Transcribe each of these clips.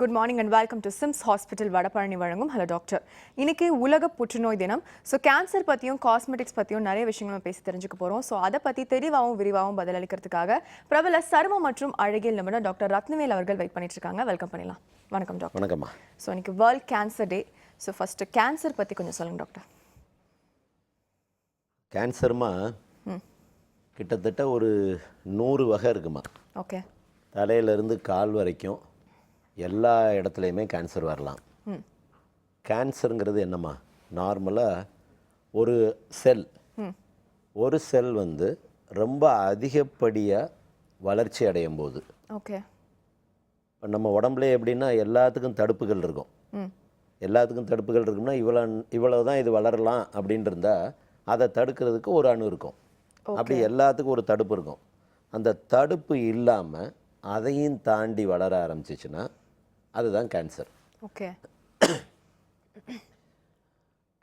Good morning and welcome to SIMS hospital Vadapalani வழங்கும் hello doctor. இன்னைக்கு உலக புற்றுநோய் தினம். ஸோ கேன்சர் பற்றியும் காஸ்மெட்டிக்ஸ் பற்றியும் நிறைய விஷயங்களும் பேசி தெரிஞ்சுக்க போகிறோம். ஸோ அதை பற்றி தெளிவாகவும் விரிவாகவும் பதிலளிக்கிறதுக்காக பிரபல சரும மற்றும் அழகியல் நிபுணர் டாக்டர் ரத்னவேல் அவர்கள் வெயிட் பண்ணிட்டு இருக்காங்க. வெல்கம் பண்ணிடலாம். வணக்கம் டாக்டர். வணக்கம்மா. ஸோ இன்னைக்கு world cancer day. So first cancer பற்றி கொஞ்சம் சொல்லுங்கள் டாக்டர். கேன்சர்மா கிட்டத்தட்ட ஒரு 100 வகை இருக்குமா. ஓகே. தலையிலேருந்து கால் வரைக்கும் எல்லா இடத்துலையுமே கேன்சர் வரலாம். கேன்சருங்கிறது என்னம்மா, நார்மலாக ஒரு செல் வந்து ரொம்ப அதிகப்படியாக வளர்ச்சி அடையும் போது, ஓகே, இப்போ நம்ம உடம்புல எப்படின்னா எல்லாத்துக்கும் தடுப்புகள் இருக்கும். எல்லாத்துக்கும் தடுப்புகள் இருக்குன்னா இவ்வளோ தான் இது வளரலாம் அப்படின்னு இருந்தால் அதை தடுக்கிறதுக்கு ஒரு அணு இருக்கும். அப்படி எல்லாத்துக்கும் ஒரு தடுப்பு இருக்கும். அந்த தடுப்பு இல்லாமல் அதையும் தாண்டி வளர ஆரம்பிச்சிச்சுன்னா அதுதான் கேன்சர். ஓகே.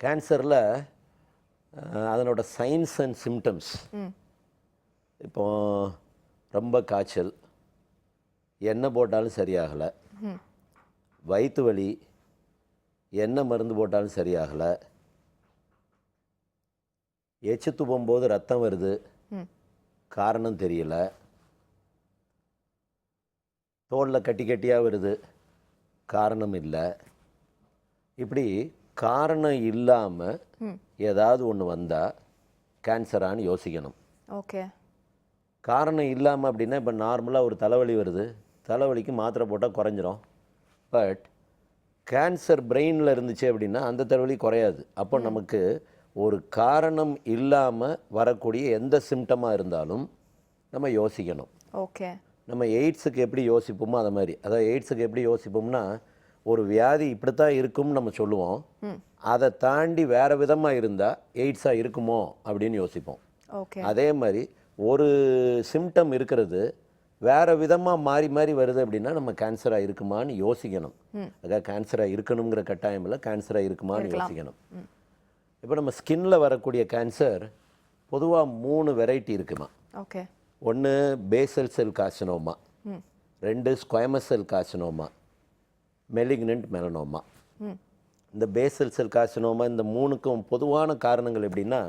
கேன்சரில் அதனோட சைன்ஸ் அண்ட் சிம்டம்ஸ், இப்போ ரொம்ப காய்ச்சல், எண்ணெய் போட்டாலும் சரியாகலை, வயிற்று வலி, எண்ணெய் மருந்து போட்டாலும் சரியாகலை, எச்சு துப்பும்போது ரத்தம் வருது, காரணம் தெரியல, தோலில் கட்டி கட்டியாக வருது, காரணம் இல்லை, இப்படி காரணம் இல்லாமல் ஏதாவது ஒன்று வந்தால் கேன்சரான்னு யோசிக்கணும். ஓகே. காரணம் இல்லாமல் அப்படின்னா இப்போ நார்மலாக ஒரு தலைவலி வருது, தலைவலிக்கு மாத்திரை போட்டால் குறைஞ்சிரும். பட் கேன்சர் பிரெயினில் இருந்துச்சு அப்படின்னா அந்த தலைவலி குறையாது. அப்போ நமக்கு ஒரு காரணம் இல்லாமல் வரக்கூடிய எந்த சிம்டமாக இருந்தாலும் நம்ம யோசிக்கணும். ஓகே. நம்ம எய்ட்ஸுக்கு எப்படி யோசிப்போமோ அதை மாதிரி, அதாவது எய்ட்ஸுக்கு எப்படி யோசிப்போம்னா ஒரு வியாதி இப்படித்தான் இருக்கும்னு நம்ம சொல்லுவோம், அதை தாண்டி வேறு விதமாக இருந்தால் எய்ட்ஸாக இருக்குமோ அப்படின்னு யோசிப்போம். அதே மாதிரி ஒரு சிம்டம் இருக்கிறது வேறு விதமாக மாறி மாறி வருது அப்படின்னா நம்ம கேன்சராக இருக்குமான்னு யோசிக்கணும். அதாவது கேன்சராக இருக்கணுங்கிற கட்டாயம் இல்லை, கேன்சராக இருக்குமான்னு யோசிக்கணும். இப்போ நம்ம ஸ்கின்ல வரக்கூடிய கேன்சர் பொதுவாக 3 வெரைட்டி இருக்குமா. ஓகே. ஒன்று basal cell carcinoma, 2 squamous cell carcinoma, malignant melanoma. இந்த பேசல் செல் கார்சினோமா இந்த 3க்கும் பொதுவான காரணங்கள் எப்படின்னா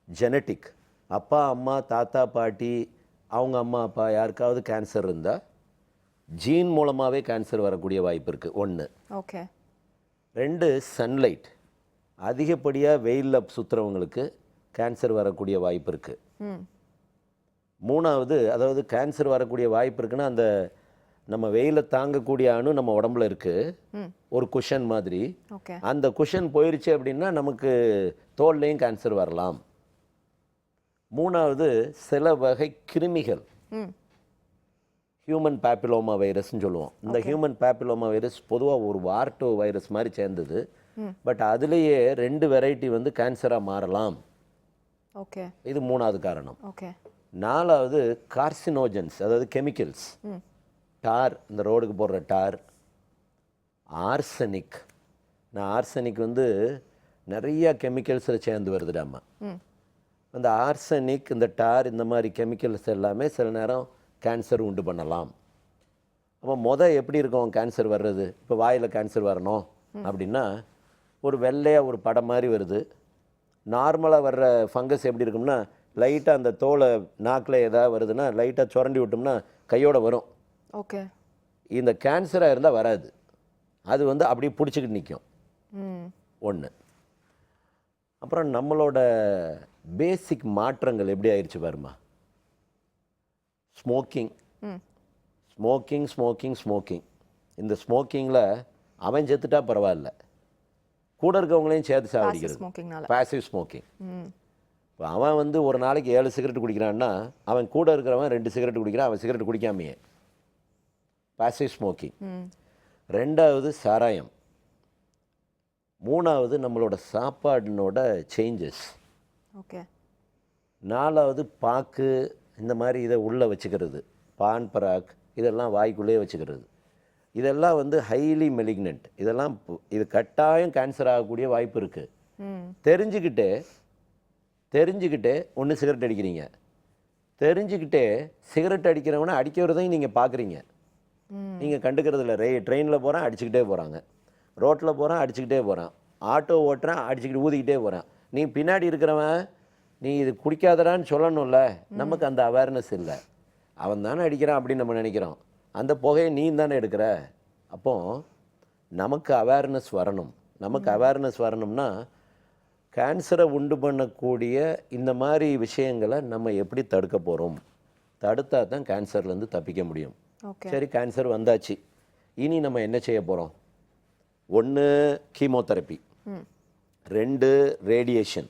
ஜெனட்டிக். அப்பா அம்மா தாத்தா பாட்டி அவங்க அம்மா அப்பா யாருக்காவது கேன்சர் இருந்தால் ஜீன் மூலமாகவே கேன்சர் வரக்கூடிய வாய்ப்பு இருக்குது. 1. ஓகே. 2 சன்லைட், அதிகப்படியாக வெயிலில் சுற்றுறவங்களுக்கு கேன்சர் வரக்கூடிய வாய்ப்பு இருக்குது. 3வது, அதாவது கேன்சர் வரக்கூடிய வாய்ப்பு இருக்குன்னா அந்த நம்ம வெயிலை தாங்கக்கூடிய அணு நம்ம உடம்புல இருக்குது, ஒரு குஷன் மாதிரி. அந்த குஷன் போயிருச்சு அப்படின்னா நமக்கு தோல்லையும் கேன்சர் வரலாம். 3வது, சில வகை கிருமிகள், ஹியூமன் பேப்பிலோமா வைரஸ்ன்னு சொல்லுவோம். இந்த ஹியூமன் பேப்பிலோமா வைரஸ் பொதுவாக ஒரு வார்டோ வைரஸ் மாதிரி சேர்ந்தது. பட் அதுலேயே 2 வெரைட்டி வந்து கேன்சராக மாறலாம். ஓகே. இது 3வது காரணம். ஓகே. 4வது கார்சினோஜன்ஸ், அதாவது கெமிக்கல்ஸ், டார், இந்த ரோடுக்கு போடுற டார், ஆர்சனிக். ஆர்சனிக் வந்து நிறைய கெமிக்கல்ஸில் சேர்ந்து வருதுடாமா. அந்த ஆர்சனிக், இந்த டார், இந்த மாதிரி கெமிக்கல்ஸ் எல்லாமே சில நேரம் கேன்சர் உண்டு பண்ணலாம். அப்போ எப்படி இருக்கும் கேன்சர் வர்றது? இப்போ வாயில் கேன்சர் வரணும் அப்படின்னா ஒரு வெள்ளையாக ஒரு படம் மாதிரி வருது. நார்மலாக வர்ற ஃபங்கஸ் எப்படி இருக்கும்னா லைட்டாக அந்த தோலை நாக்கில் ஏதாவது வருதுன்னா லைட்டாக சுரண்டி விட்டோம்னா கையோடு வரும். ஓகே. இந்த கேன்சராக இருந்தால் வராது, அது வந்து அப்படியே பிடிச்சிக்கிட்டு நிற்கும். 1. அப்புறம் நம்மளோட பேசிக் மாற்றங்கள் எப்படி ஆயிடுச்சு பாருமா. ஸ்மோக்கிங் ஸ்மோக்கிங் ஸ்மோக்கிங் ஸ்மோக்கிங் இந்த ஸ்மோக்கிங்கில் அவன் செத்துட்டா பரவாயில்ல, கூட இருக்கவங்களையும் சேர்த்து சாவடிக்கிறது. Passive smoking. இப்போ அவன் வந்து ஒரு நாளைக்கு 7 சிகரெட் குடிக்கிறான்னா அவன் கூட இருக்கிறவன் 2 சிகரெட் குடிக்கிறான், அவன் சிகரெட் குடிக்காமையே. Passive smoking. 2வது சாராயம். 3வது நம்மளோட சாப்பாடினோட சேஞ்சஸ். ஓகே. 4வது பாக்கு, இந்த மாதிரி இதை உள்ளே வச்சுக்கிறது, பான் பராக் இதெல்லாம் வாய்க்குள்ளேயே வச்சுக்கிறது. இதெல்லாம் வந்து ஹைலி மெலிக்னன்ட். இதெல்லாம் இது கட்டாயம் கேன்சர் ஆகக்கூடிய வாய்ப்பு இருக்குது. தெரிஞ்சுக்கிட்டே ஒன்று சிகரெட் அடிக்கிறீங்க, தெரிஞ்சுக்கிட்டே சிகரெட் அடிக்கிறவனை அடிக்கிறதையும் நீங்கள் பார்க்குறீங்க. நீங்கள் கண்டுக்கிறது இல்லை. ட்ரெயினில் போகிறான் அடிச்சுக்கிட்டே போகிறாங்க, ரோட்டில் போகிறான் அடிச்சுக்கிட்டே போகிறான், ஆட்டோ ஓட்டுறான் அடிச்சுக்கிட்டு ஊதிக்கிட்டே போகிறான். நீ பின்னாடி இருக்கிறவன் நீ இது குடிக்காதடான்னு சொல்லணும்ல. நமக்கு அந்த அவேர்னஸ் இல்லை. அவன் தானே அடிக்கிறான் அப்படின்னு நம்ம நினைக்கிறோம். அந்த புகையை நீ தானே எடுக்கிற. அப்போ நமக்கு அவேர்னஸ் வரணும். நமக்கு அவேர்னஸ் வரணும்னா கேன்சரை உண்டு பண்ணக்கூடிய இந்த மாதிரி விஷயங்களை நம்ம எப்படி தடுக்க போகிறோம்? தடுத்தா தான் கேன்சர்லேருந்து தப்பிக்க முடியும். சரி, கேன்சர் வந்தாச்சு, இனி நம்ம என்ன செய்ய போகிறோம்? 1 கீமோதெரப்பி, 2 ரேடியேஷன்,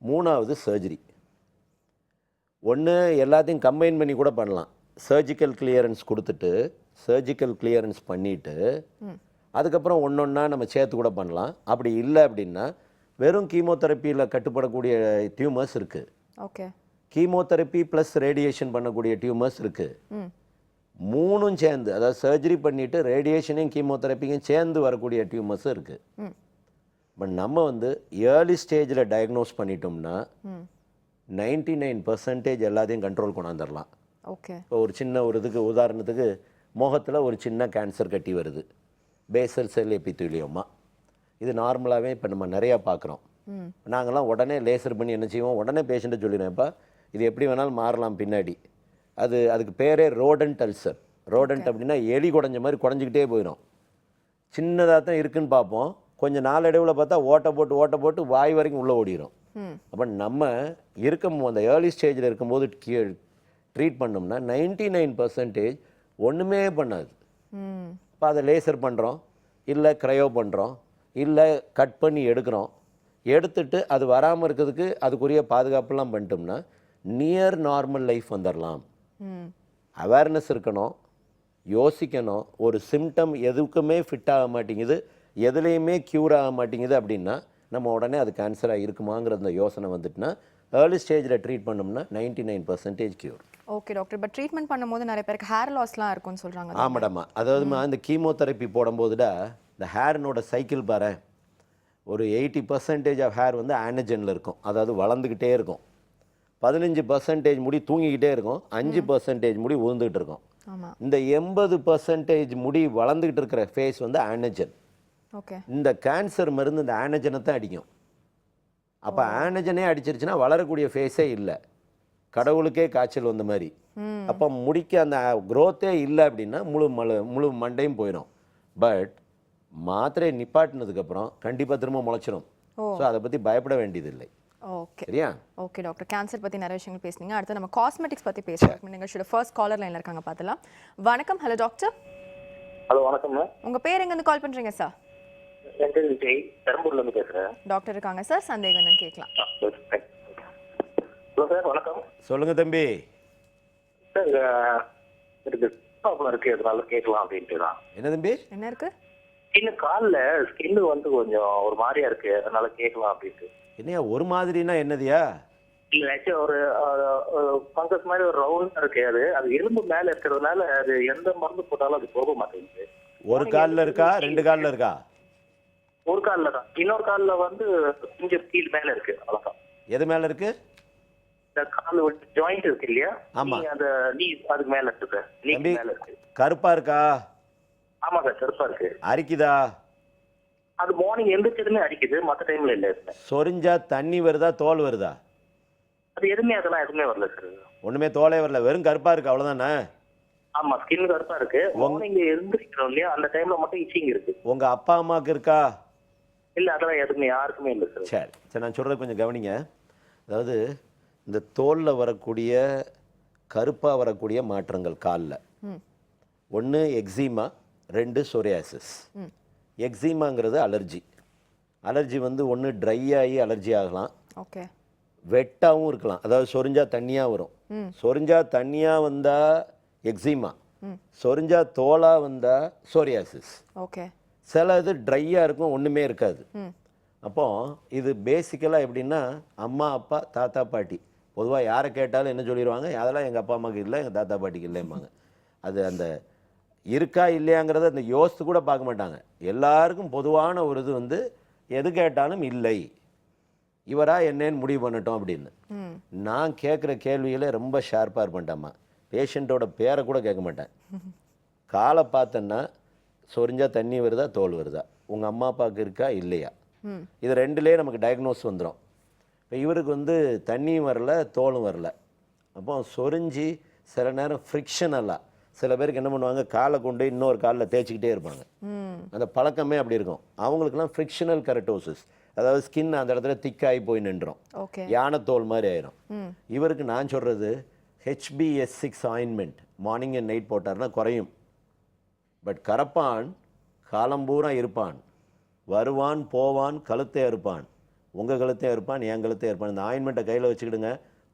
3வது சர்ஜரி. 1 எல்லாத்தையும் கம்பைன் பண்ணி கூட பண்ணலாம். சர்ஜிக்கல் கிளியரன்ஸ் கொடுத்துட்டு, சர்ஜிக்கல் கிளியரன்ஸ் பண்ணிவிட்டு அதுக்கப்புறம் ஒன்றா நம்ம சேர்த்து கூட பண்ணலாம். அப்படி இல்லை அப்படின்னா வெறும் கீமோதெரப்பியில் கட்டுப்படக்கூடிய டியூமர்ஸ் இருக்குது. ஓகே, கீமோதெரப்பி ப்ளஸ் ரேடியேஷன் பண்ணக்கூடிய டியூமர்ஸ் இருக்குது. 3ம் சேர்ந்து, அதாவது சர்ஜரி பண்ணிவிட்டு ரேடியேஷனையும் கீமோதெரப்பியும் சேர்ந்து வரக்கூடிய டியூமர்ஸும் இருக்குது. பட் நம்ம வந்து ஏர்லி ஸ்டேஜில் டயக்னோஸ் பண்ணிட்டோம்னா 99% எல்லாத்தையும் கண்ட்ரோல் கொண்டாந்துடலாம். ஓகே, இப்போ ஒரு சின்ன ஒரு இதுக்கு உதாரணத்துக்கு முகத்தில் ஒரு சின்ன கேன்சர் கட்டி வருது, பேசல் செல் எபித்தீலியோமா. இது நார்மலாகவே இப்போ நம்ம நிறையா பார்க்குறோம். நாங்கள்லாம் உடனே லேசர் பண்ணி என்ன செய்வோம், உடனே பேஷண்ட்டை சொல்லிடுவேன்ப்பா இது எப்படி வேணாலும் மாறலாம் பின்னாடி. அதுக்கு பேரே ரோடன்ட் அல்சர். ரோடன்ட் அப்படின்னா எலி குடஞ்ச மாதிரி குடஞ்சிக்கிட்டே போயிடும். சின்னதாக தான் இருக்குன்னு பார்ப்போம், கொஞ்சம் நாளடைவில் பார்த்தா ஓட்டை போட்டு வாய் வரைக்கும் உள்ளே ஓடிடும். அப்போ நம்ம அந்த ஏர்லி ஸ்டேஜில் இருக்கும்போது ட்ரீட் பண்ணோம்னா 99% ஒன்றுமே பண்ணாது. இப்போ அதை லேசர் பண்ணுறோம், இல்லை க்ரையோ பண்ணுறோம், இல்லை கட் பண்ணி எடுத்துட்டு அது வராமல் இருக்கிறதுக்கு அதுக்குரிய பாதுகாப்புலாம் பண்ணிட்டோம்னா நியர் நார்மல் லைஃப் வந்துடலாம். அவேர்னஸ் இருக்கணும், யோசிக்கணும். ஒரு சிம்டம் எதுக்குமே ஃபிட் ஆக மாட்டேங்குது, எதுலேயுமே க்யூர் ஆக மாட்டேங்குது அப்படின்னா நம்ம உடனே அது கேன்சராக இருக்குமாங்கிற அந்த யோசனை வந்துட்டுனா ஏர்லி ஸ்டேஜில் ட்ரீட் பண்ணோம்னா 99% cure. Okay doctor, but treatment பண்ணும்போது நிறைய பேருக்கு ஹேர் லாஸ்லாம் இருக்கும்னு சொல்கிறாங்க. ஆமாடாமா, அதாவது இந்த கீமோதெரப்பி போடும்போதுடா இந்த ஹேர்னோட சைக்கிள் பாரு, ஒரு 80% ஆஃப் ஹேர் வந்து ஆனஜனில் இருக்கும், அதாவது வளர்ந்துக்கிட்டே இருக்கும். 15% முடி தூங்கிக்கிட்டே இருக்கும், 5% முடி உழுந்துக்கிட்டு இருக்கும். இந்த 80% முடி வளர்ந்துக்கிட்டு இருக்கிற ஃபேஸ் வந்து ஆனஜன். இந்த கேன்சர் மருந்து இந்த ஆனஜனை தான் அடிக்கும். அப்போ ஆனஜனே அடிச்சிருச்சுன்னா வளரக்கூடிய ஃபேஸே இல்லை, கடவுளுக்கே காய்ச்சல் வந்த மாதிரி. அப்போ முடிக்க அந்த க்ரோத்தே இல்லை அப்படின்னா முழு மண்டையும் போயிடும். பட் மாத்திரை நிப்பாட்டினதுக்கப்புறம் கண்டிப்பாக திரும்ப முளைச்சிரும். ஸோ அதை பற்றி பயப்பட வேண்டியதில்லை. ஓகே, சரியா? ஓகே டாக்டர், கேன்சர் பற்றி நிறைய விஷயங்கள் பேசுனீங்க. அடுத்து நம்ம காஸ்மெட்டிக்ஸ் பற்றி பேசுகிறோம். நீங்கள் ஃபர்ஸ்ட் காலர் லைனில் இருக்காங்க, பார்த்துலாம். வணக்கம். Hello doctor. ஹலோ, வணக்கம். உங்கள் பேர் எங்கேருந்து கால் பண்ணுறீங்க சார்? என் பேர் விஜய், பெரம்பூர்லேருந்து பேசுகிறேன். டாக்டர் இருக்காங்க சார், சந்தேகம் என்னன்னு கேட்கலாம். ஹலோ சார், வணக்கம். சொல்லுங்க தம்பி. சார், எனக்கு ப்ராப்ளம் இருக்குது, அதனால கேட்கலாம் அப்படின்ட்டு தான். என்ன தம்பி? என்ன இருக்கு? இன்னும் காலில் ஸ்கின்னு வந்து கொஞ்சம் ஒரு மாதிரியா இருக்கு, அதனால கேட்கலாம் அப்படின்ட்டு. என்னையா ஒரு மாதிரினா என்னதியா? இல்லை, ஆக்சுவலி ஒரு ஃபங்கஸ் மாதிரி ஒரு ரவுண்ட் இருக்கு. அது எலும்பு மேலே இருக்கிறதுனால அது எந்த மருந்து போட்டாலும் அது போக மாட்டேங்குது. ஒரு காலில் இருக்கா, 2 காலில் இருக்கா? ஒரு காலில் தான். இன்னொரு காலில் வந்து கொஞ்சம் கீழ் மேலே இருக்கு, அவ்வளோதான். எது மேலே இருக்கு? இந்த கால் ஜாயிண்ட் இருக்கு இல்லையா? ஆமா, அந்த நீ அதுக்கு மேலே இருக்கு சார். நீக்கு மேலே இருக்கு. கருப்பா இருக்கா? ஆமா சார், கருப்பா இருக்கு. அரிக்குதா? அது மார்னிங் எந்திரிச்சதுமே அரிக்குது, மற்ற டைம்ல இல்ல. சொரிஞ்சா தண்ணி வருதா, தோல் வருதா? அது அதெல்லாம் எதுவுமே வரல சார். ஒண்ணுமே தோலே வரல, வெறும் கருப்பா இருக்கு, அவ்வளவுதானே? ஆமா, ஸ்கின் கருப்பா இருக்கு. மார்னிங் எந்திரிக்கிறோம் இல்லையா, அந்த டைம்ல மட்டும் இச்சிங் இருக்கு. உங்க அப்பா அம்மாக்கு இருக்கா? இல்ல, அதெல்லாம் எதுவுமே யாருக்குமே இல்லை சார். சரி, நான் சொல்றது கொஞ்சம் கவனிங்க. அதாவது இந்த தோல்ல வரக்கூடிய கருப்பா வரக்கூடிய மாற்றங்கள் காலில், 1 எக்ஸிமா, 2 சொரியாசிஸ். எக்ஸிமாங்கிறது அலர்ஜி வந்து ஒன்று ட்ரை ஆகி அலர்ஜி ஆகலாம், ஓகே, வெட்டாகவும் இருக்கலாம். அதாவது சொரிஞ்சா தண்ணியாக வரும். சொரிஞ்சா தண்ணியாக வந்தால் எக்ஸிமா, சொரிஞ்சா தோலாக வந்தால் சோரியாசிஸ். ஓகே, சில இது ட்ரையாக இருக்கும், ஒன்றுமே இருக்காது. அப்போ இது பேசிக்கலாக எப்படின்னா அம்மா அப்பா தாத்தா பாட்டி பொதுவாக யாரை கேட்டாலும் என்ன சொல்லிடுவாங்க, அதெல்லாம் எங்கள் அப்பா அம்மாவுக்கு இல்லை, எங்கள் தாத்தா பாட்டிக்கு இல்லைம்பாங்க. அது அந்த இருக்கா இல்லையாங்கிறத அந்த யோசித்து கூட பார்க்க மாட்டாங்க. எல்லாருக்கும் பொதுவான ஒரு இது வந்து எது கேட்டாலும் இல்லை, இவரா என்னன்னு முடிவு பண்ணட்டும் அப்படின்னு. நான் கேட்குற கேள்விகளை ரொம்ப ஷார்ப்பாக இருப்பேன்டாம்மா. பேஷண்ட்டோட பேரை கூட கேட்க மாட்டேன். காலை பார்த்தன்னா சொரிஞ்சா தண்ணி வருதா தோல் வருதா, உங்கள் அம்மா அப்பாவுக்கு இருக்கா இல்லையா, இது ரெண்டுலேயே நமக்கு டயக்னோஸ் வந்துடும். இப்போ இவருக்கு வந்து தண்ணியும் வரல தோலும் வரல. அப்போ சொரிஞ்சு சில நேரம் ஃப்ரிக்ஷனெல்லாம் சில பேருக்கு என்ன பண்ணுவாங்க, காலை கொண்டு இன்னொரு காலில் தேய்ச்சிக்கிட்டே இருப்பாங்க. அந்த பழக்கமே அப்படி இருக்கும். அவங்களுக்குலாம் ஃப்ரிக்ஷனல் கெரட்டோசிஸ், அதாவது ஸ்கின் அந்த இடத்துல திக்காகி போய் நின்றோம், ஓகே. யானைத்தோல் மாதிரி ஆயிரும். இவருக்கு நான் சொல்கிறது HBS6 ointment morning and night போட்டார்னா குறையும். பட் கரப்பான் காலம்பூரா இருப்பான், வருவான் போவான், கழுத்தே இருப்பான், உங்கள் கழுத்தே இருப்பான், என் கழுத்தே இருப்பான். இந்த ஆயின்மெண்ட்டை கையில் வச்சுக்கிடுங்க,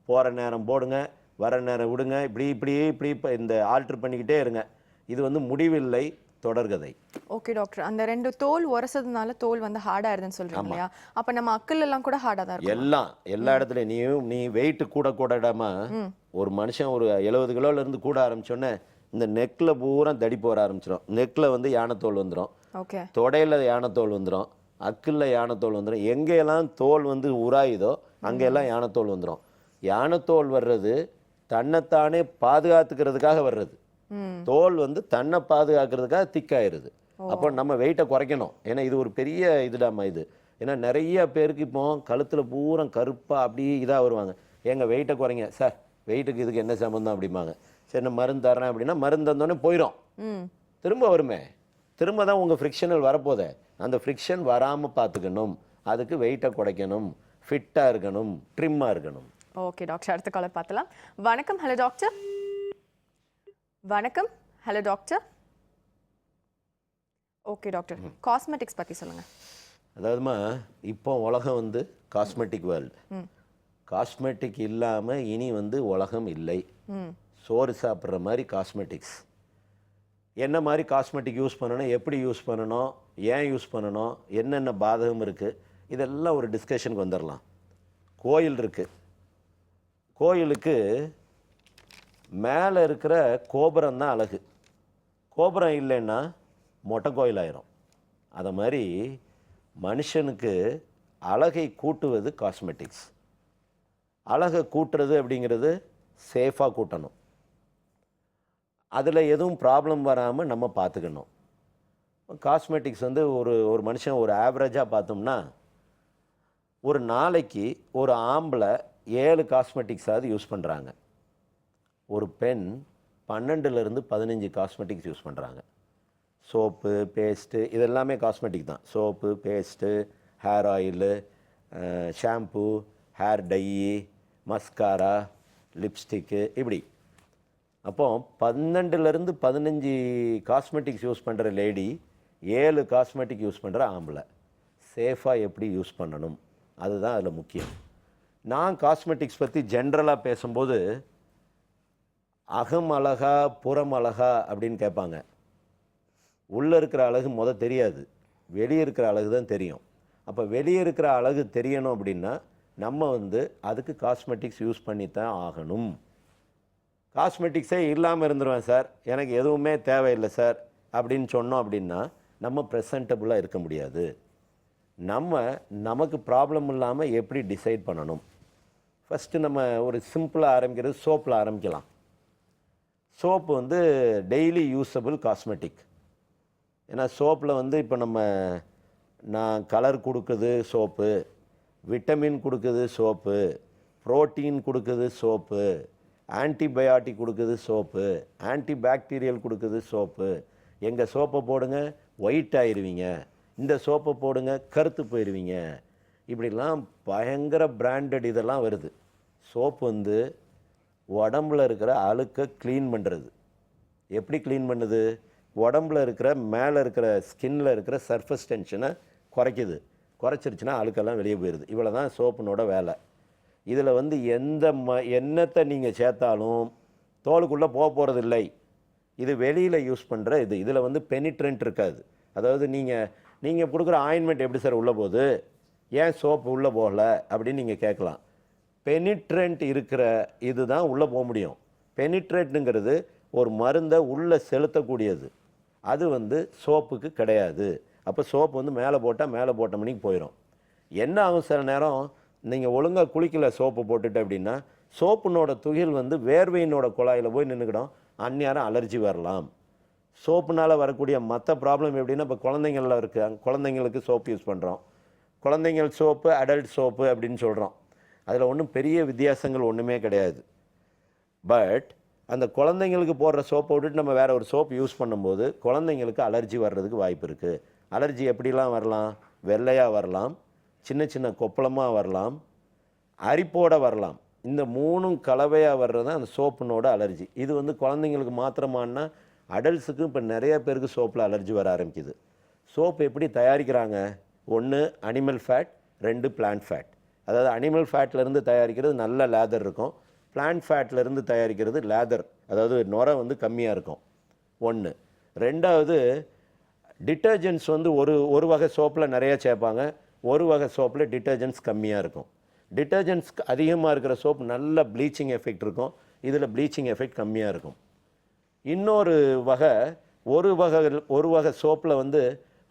போகிற நேரம் போடுங்க, வர நேரம் விடுங்க, இப்படி இப்போ இந்த ஆல்ட்ரு பண்ணிக்கிட்டே இருங்க. இது வந்து முடிவில்லை, தொடர்கதை. ஓகே டாக்டர், அந்த 2 தோல் உரசதுனால தோல் வந்து ஹார்ட் ஆயிருதுன்னு சொல்றீங்க இல்லையா? அப்ப நம்ம அக்கல் எல்லாம் கூட ஹார்டா தான் இருக்கும். எல்லா இடத்துலையும் நீ வெயிட் கூடடாமா, ஒரு மனுஷன் ஒரு 70 கிலோலேருந்து கூட ஆரம்பிச்சோன்னே இந்த நெக்கில் பூரா தடிப்பு வர ஆரம்பிச்சிடும். நெக்கில் வந்து யானைத்தோல் வந்துடும், ஓகே, தொடையில் யானைத்தோல் வந்துடும், அக்கில் யானைத்தோல் வந்துடும். எங்கெல்லாம் தோல் வந்து உராயுதோ அங்கெல்லாம் யானைத்தோல் வந்துடும். யானைத்தோல் வர்றது தன்னைத்தானே பாதுகாத்துக்கிறதுக்காக வர்றது. தோல் வந்து தன்னை பாதுகாக்கிறதுக்காக திக்காயிருது. அப்போ நம்ம வெயிட்டை குறைக்கணும். ஏன்னா இது ஒரு பெரிய இதுடாமா இது. ஏன்னா நிறைய பேருக்கு இப்போ கழுத்தில் பூரா கருப்பாக அப்படியே இதாக வருவாங்க. எங்கள் வெயிட்டை குறைங்க சார், வெயிட்டுக்கு இதுக்கு என்ன சம்மந்தம் அப்படிம்பாங்க. சரி நான் மருந்து தரேன் அப்படின்னா மருந்து தந்தோடனே போயிடும், திரும்ப வருமே, திரும்ப தான் உங்கள் ஃப்ரிக்ஷனல் வரப்போதே. அந்த ஃப்ரிக்ஷன் வராமல் பார்த்துக்கணும், அதுக்கு வெயிட்டை குறைக்கணும், ஃபிட்டாக இருக்கணும், ட்ரிம்மாக இருக்கணும். ஓகே டாக்டர், அடுத்த காலர் பார்த்தலாம். வணக்கம். Hello doctor. வணக்கம். Hello doctor. Okay doctor, cosmetics பற்றி சொல்லுங்கள். அதாவதுமா இப்போ உலகம் வந்து காஸ்மெட்டிக் வேர்ல்டு. காஸ்மெட்டிக் இல்லாமல் இனி வந்து உலகம் இல்லை. சோறு சாப்பிட்ற மாதிரி காஸ்மெட்டிக்ஸ். என்ன மாதிரி காஸ்மெட்டிக் யூஸ் பண்ணணும், எப்படி யூஸ் பண்ணணும், ஏன் யூஸ் பண்ணணும், என்னென்ன பாதகம் இருக்குது, இதெல்லாம் ஒரு டிஸ்கஷனுக்கு வந்துடலாம். கோயில் இருக்குது, கோயிலுக்கு மேலே இருக்கிற கோபுரம் தான் அழகு. கோபுரம் இல்லைன்னா மொட்டை கோயில் ஆயிரும். அதை மாதிரி மனுஷனுக்கு அழகை கூட்டுவது காஸ்மெட்டிக்ஸ். அழகை கூட்டுறது அப்படிங்கிறது சேஃபாக கூட்டணும், அதில் எதுவும் ப்ராப்ளம் வராமல் நம்ம பார்த்துக்கணும். காஸ்மெட்டிக்ஸ் வந்து ஒரு மனுஷன் ஒரு ஆவரேஜாக பார்த்தோம்னா ஒரு நாளைக்கு ஒரு ஆம்பளை 7 காஸ்மெட்டிக்ஸாவது யூஸ் பண்ணுறாங்க, ஒரு பெண் 12லேருந்து 15 காஸ்மெட்டிக்ஸ் யூஸ் பண்ணுறாங்க. சோப்பு, பேஸ்ட்டு, இதெல்லாமே காஸ்மெட்டிக் தான். Soap, paste, hair oil, shampoo, hair dye, mascara, lipstick, இப்படி. அப்போ 12லேருந்து 15 காஸ்மெட்டிக்ஸ் யூஸ் பண்ணுற லேடி, 7 காஸ்மெட்டிக் யூஸ் பண்ணுற ஆம்பளை. சேஃபாக எப்படி யூஸ் பண்ணணும், அதுதான் அதில் முக்கியம். நான் காஸ்மெட்டிக்ஸ் பற்றி ஜென்ரலாக பேசும்போது அகம் அழகா புறம் அழகா அப்படின்னு கேட்பாங்க. உள்ளே இருக்கிற அழகு தெரியாது, வெளியே இருக்கிற அழகு தான் தெரியும். அப்போ வெளியே இருக்கிற அழகு தெரியணும் அப்படின்னா நம்ம வந்து அதுக்கு காஸ்மெட்டிக்ஸ் யூஸ் பண்ணித்தான் ஆகணும். காஸ்மெட்டிக்ஸே இல்லாமல் இருந்துருவேன் சார், எனக்கு எதுவுமே தேவையில்லை சார் அப்படின்னு சொன்னோம் அப்படின்னா நம்ம ப்ரெசன்டபுளாக இருக்க முடியாது. நமக்கு ப்ராப்ளம் இல்லாமல் எப்படி டிசைட் பண்ணணும். ஃபஸ்ட்டு நம்ம ஒரு சிம்பிளாக ஆரம்பிக்கிறது சோப்பில் ஆரம்பிக்கலாம். சோப்பு வந்து டெய்லி யூஸபிள் காஸ்மெட்டிக். ஏன்னா சோப்பில் வந்து இப்போ நான் கலர் கொடுக்குது சோப்பு, விட்டமின் கொடுக்குது சோப்பு, புரோட்டீன் கொடுக்குது சோப்பு, ஆன்டிபயாட்டிக் கொடுக்குது சோப்பு, ஆன்டிபாக்டீரியல் கொடுக்குது சோப்பு. எங்கள் சோப்பை போடுங்க ஒயிட் ஆயிடுவீங்க, இந்த சோப்பை போடுங்க கருத்து போயிடுவீங்க, இப்படிலாம் பயங்கர பிராண்டட் இதெல்லாம் வருது. சோப்பு வந்து உடம்புல இருக்கிற அழுக்கை க்ளீன் பண்ணுறது. எப்படி க்ளீன் பண்ணுது? உடம்புல இருக்கிற மேலே இருக்கிற ஸ்கின்னில் இருக்கிற சர்ஃபஸ் டென்ஷனை குறைக்குது. குறைச்சிருச்சுன்னா அழுக்கெல்லாம் வெளியே போயிடுது. இவ்வளோ தான் சோப்புனோட வேலை. இதில் வந்து எண்ணத்தை நீங்கள் சேர்த்தாலும் தோலுக்குள்ளே போகிறது இல்லை. இது வெளியில் யூஸ் பண்ணுற இதில் வந்து பெனிட்ரெண்ட் இருக்காது. அதாவது நீங்கள் கொடுக்குற ஆயின்மெண்ட் எப்படி சார் உள்ளே போகுது, ஏன் சோப்பு உள்ளே போகலை அப்படின்னு நீங்கள் கேட்கலாம். பெனிட்ரெண்ட் இருக்கிற இது தான் உள்ளே போக முடியும். பெனிட்ரெண்ட்டுங்கிறது ஒரு மருந்தை உள்ளே செலுத்தக்கூடியது, அது வந்து சோப்புக்கு கிடையாது. அப்போ சோப்பு வந்து மேலே போட்ட மணிக்கு போயிடும். என்ன ஆகும், சில நேரம் நீங்கள் ஒழுங்காக குளிக்கல சோப்பு போட்டுட்டு அப்படின்னா சோப்புனோட துகில் வந்து வேர்வையினோட குழாயில் போய் நின்றுக்கிடும், அந்நேரம் அலர்ஜி வரலாம். சோப்புனால் வரக்கூடிய மற்ற ப்ராப்ளம் எப்படின்னா இப்போ குழந்தைங்களில் இருக்குது, குழந்தைங்களுக்கு சோப்பு யூஸ் பண்ணுறோம். குழந்தைங்கள் சோப்பு, அடல்ட் சோப்பு அப்படின்னு சொல்கிறோம். அதில் ஒன்றும் பெரிய வித்தியாசங்கள் ஒன்றுமே கிடையாது. பட் அந்த குழந்தைங்களுக்கு போடுற சோப்பை விட்டுட்டு நம்ம வேறு ஒரு சோப்பு யூஸ் பண்ணும்போது குழந்தைங்களுக்கு அலர்ஜி வர்றதுக்கு வாய்ப்பு இருக்குது. அலர்ஜி எப்படிலாம் வரலாம்? வெள்ளையாக வரலாம், சின்ன சின்ன கொப்பளமாக வரலாம், அரிப்போடு வரலாம். இந்த 3ம் கலவையாக வர்றது தான் அந்த சோப்புனோட அலர்ஜி. இது வந்து குழந்தைங்களுக்கு மாத்திரமானா அடல்ட்ஸுக்கும் இப்போ நிறைய பேருக்கு சோப்பில் அலர்ஜி வர ஆரம்பிக்குது. சோப்பு எப்படி தயாரிக்கிறாங்க? 1 அனிமல் ஃபேட், 2 பிளான்ட் ஃபேட். அதாவது அனிமல் ஃபேட்லேருந்து தயாரிக்கிறது நல்ல லேதர் இருக்கும், பிளான்ட் ஃபேட்லேருந்து தயாரிக்கிறது லேதர், அதாவது நுரை வந்து கம்மியாக இருக்கும். 1. 2வது டிட்டர்ஜென்ட்ஸ் வந்து ஒரு வகை சோப்பில் நிறைய சேர்ப்பாங்க, ஒரு வகை சோப்பில் டிட்டர்ஜென்ட்ஸ் கம்மியாக இருக்கும். டிட்டர்ஜென்ட்ஸ் அதிகமாக இருக்கிற சோப் நல்ல ப்ளீச்சிங் எஃபெக்ட் இருக்கும், இதில் ப்ளீச்சிங் எஃபெக்ட் கம்மியாக இருக்கும். இன்னொரு வகை ஒரு வகை சோப்பில் வந்து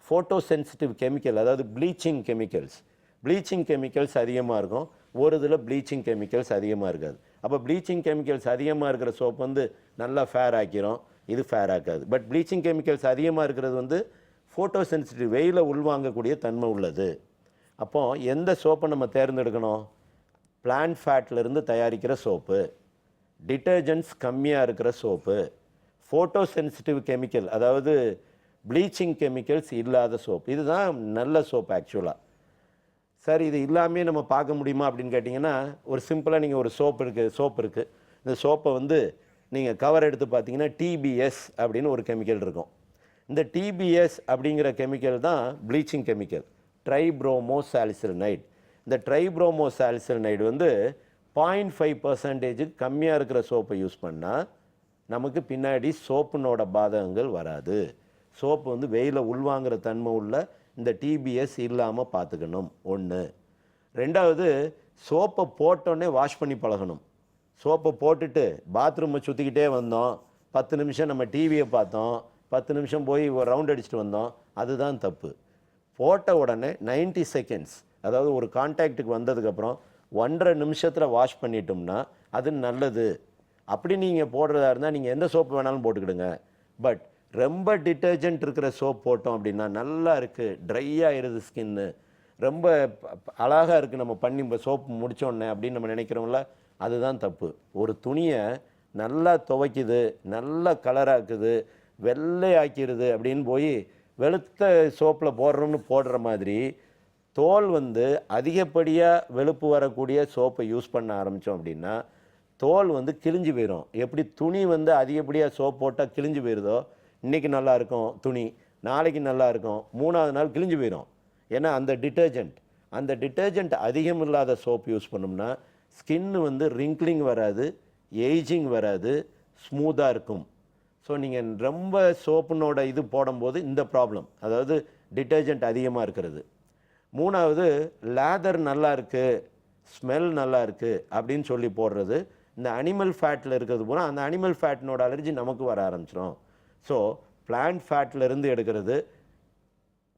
ஃபோட்டோ சென்சிட்டிவ் கெமிக்கல், அதாவது ப்ளீச்சிங் கெமிக்கல்ஸ் அதிகமாக இருக்கும், ஒரு இதில் ப்ளீச்சிங் கெமிக்கல்ஸ் அதிகமாக இருக்காது. அப்போ ப்ளீச்சிங் கெமிக்கல்ஸ் அதிகமாக இருக்கிற சோப் வந்து நல்லா ஃபேர் ஆக்கிரும், இது ஃபேர் ஆக்காது. பட் ப்ளீச்சிங் கெமிக்கல்ஸ் அதிகமாக இருக்கிறது வந்து ஃபோட்டோ சென்சிட்டிவ், வெயில உள்வாங்கக்கூடிய தன்மை உள்ளது. அப்போது எந்த சோப்பை நம்ம தேர்ந்தெடுக்கணும்? பிளான்ட் ஃபேட்லேருந்து தயாரிக்கிற சோப்பு, டிட்டர்ஜென்ட்ஸ் கம்மியாக இருக்கிற சோப்பு, ஃபோட்டோ சென்சிட்டிவ் கெமிக்கல் அதாவது ப்ளீச்சிங் கெமிக்கல்ஸ் இல்லாத சோப், இதுதான் நல்ல சோப் ஆக்சுவலாக. சார் இது இல்லாமே நம்ம பார்க்க முடியுமா அப்படின்னு கேட்டிங்கன்னா, ஒரு சிம்பிளாக நீங்கள் ஒரு சோப்பு இருக்குது, இந்த சோப்பை வந்து நீங்கள் கவர் எடுத்து பார்த்தீங்கன்னா டிபிஎஸ் அப்படின்னு ஒரு கெமிக்கல் இருக்கும். இந்த டிபிஎஸ் அப்படிங்கிற கெமிக்கல் தான் ப்ளீச்சிங் கெமிக்கல், ட்ரைப்ரோமோசாலிசில்னைடு. இந்த ட்ரைப்ரோமோசாலிசில்னைடு வந்து 0.5% கம்மியாக இருக்கிற சோப்பை யூஸ் பண்ணால் நமக்கு பின்னாடி சோப்புனோட பாதகங்கள் வராது. சோப்பு வந்து வெயில உள்வாங்கிற தன்மை உள்ள இந்த டிபிஎஸ் இல்லாமல் பார்த்துக்கணும். 1. 2வது சோப்பை போட்டோன்னே வாஷ் பண்ணி பழகணும். சோப்பை போட்டுட்டு பாத்ரூமை சுற்றிக்கிட்டே வந்தோம், 10 நிமிஷம் நம்ம டிவியை பார்த்தோம், 10 நிமிஷம் போய் ஒரு ரவுண்ட் அடிச்சுட்டு வந்தோம், அதுதான் தப்பு. போட்ட உடனே 90 செகண்ட்ஸ், அதாவது ஒரு கான்டாக்டுக்கு வந்ததுக்கப்புறம் 1.5 நிமிஷத்தில் வாஷ் பண்ணிட்டோம்னா அது நல்லது. அப்படி நீங்கள் போடுறதா இருந்தால் நீங்கள் எந்த சோப்பு வேணாலும் போட்டுக்கிடுங்க. பட் ரொம்ப டிட்டர்ஜென்ட் இருக்கிற சோப் போட்டோம் அப்படின்னா நல்லா இருக்குது, ட்ரை ஆகிடுது ஸ்கின்னு, ரொம்ப அழகாக இருக்குது நம்ம பண்ணி சோப்பு முடித்தோடனே அப்படின்னு நம்ம நினைக்கிறோம்ல, அதுதான் தப்பு. ஒரு துணியை நல்லா துவைக்குது, நல்லா கலராக்குது, வெள்ளை ஆக்கிடுது அப்படின்னு போய் வெளுத்த சோப்பில் போடுற மாதிரி தோல் வந்து அதிகப்படியாக வெளுப்பு வரக்கூடிய சோப்பை யூஸ் பண்ண ஆரம்பித்தோம் அப்படின்னா தோல் வந்து கிழிஞ்சு போயிடும். எப்படி துணி வந்து அதிகப்படியாக சோப் போட்டால் கிழிஞ்சு போயிடுதோ, இன்றைக்கி நல்லா இருக்கும் துணி, நாளைக்கு நல்லா இருக்கும், 3வது நாள் கிழிஞ்சு போயிடும். ஏன்னா அந்த டிட்டர்ஜென்ட் அதிகம் இல்லாத சோப் யூஸ் பண்ணோம்னா ஸ்கின்னு வந்து ரிங்க்லிங் வராது, ஏஜிங் வராது, ஸ்மூத்தாக இருக்கும். ஸோ நீங்கள் ரொம்ப சோப்புனோட இது போடும்போது இந்த ப்ராப்ளம், அதாவது டிட்டர்ஜென்ட் அதிகமாக இருக்கிறது. 3வது லேதர் நல்லா இருக்குது, ஸ்மெல் நல்லா இருக்குது அப்படின்னு சொல்லி போடுறது, இந்த அனிமல் ஃபேட்டில் இருக்கிறது போனால் அந்த அனிமல் ஃபேட்டினோட அலர்ஜி நமக்கு வர ஆரம்பிச்சிடும். ஸோ பிளான்ட் ஃபேட்லேருந்து எடுக்கிறது,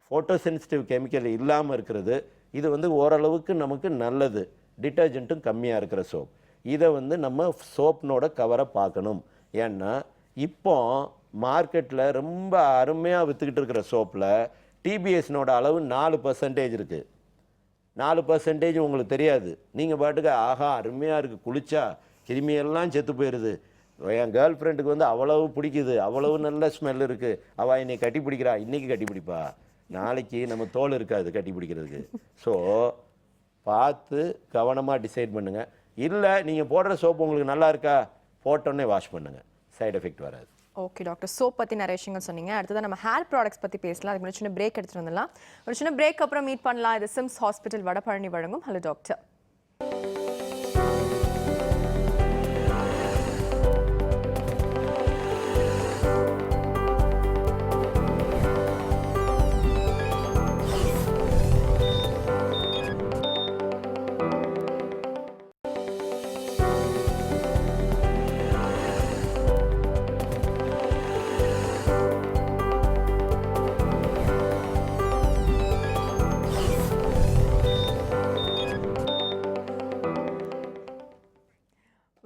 ஃபோட்டோ சென்சிட்டிவ் கெமிக்கல் இல்லாமல் இருக்கிறது, இது வந்து ஓரளவுக்கு நமக்கு நல்லது. டிட்டர்ஜென்ட்டும் கம்மியாக இருக்கிற சோப், இதை வந்து நம்ம சோப்னோட கவரை பார்க்கணும். ஏன்னா இப்போ மார்க்கெட்டில் ரொம்ப அருமையாக விற்றுக்கிட்டு இருக்கிற சோப்பில் டிபிஎஸ்னோட அளவு 4% இருக்குது. 4% உங்களுக்கு தெரியாது. நீங்கள் பாட்டுக்கு ஆஹா அருமையாக இருக்குது, குளிச்சா கிருமியெல்லாம் செத்து போயிடுது, என் கேர்ள் ஃப்ரெண்டுக்கு வந்து அவ்வளவு பிடிக்குது, அவ்வளவு நல்ல ஸ்மெல் இருக்குது, அவள் என்னை கட்டி பிடிக்கிறா, இன்றைக்கி கட்டி பிடிப்பா, நாளைக்கு நம்ம தோல் இருக்காது கட்டி பிடிக்கிறதுக்கு. ஸோ பார்த்து கவனமாக டிசைட் பண்ணுங்கள். இல்லை நீங்கள் போடுற சோப்பு உங்களுக்கு நல்லா இருக்கா, போட்டோன்னே வாஷ் பண்ணுங்கள், சைடு எஃபெக்ட் வராது. ஓகே டாக்டர், சோப் பற்றி நிறைய விஷயங்கள் சொன்னீங்க. அடுத்ததான் நம்ம ஹேர் ப்ராடக்ட்ஸ் பற்றி பேசலாம். அதுக்கு முன்னாடி சின்ன பிரேக் எடுத்துகிட்டு வந்துடலாம். ஒரு சின்ன பிரேக் அப்புறம் மீட் பண்ணலாம். இது சிம்ஸ் ஹாஸ்பிட்டல் வடபழனி வழங்கும் hello doctor.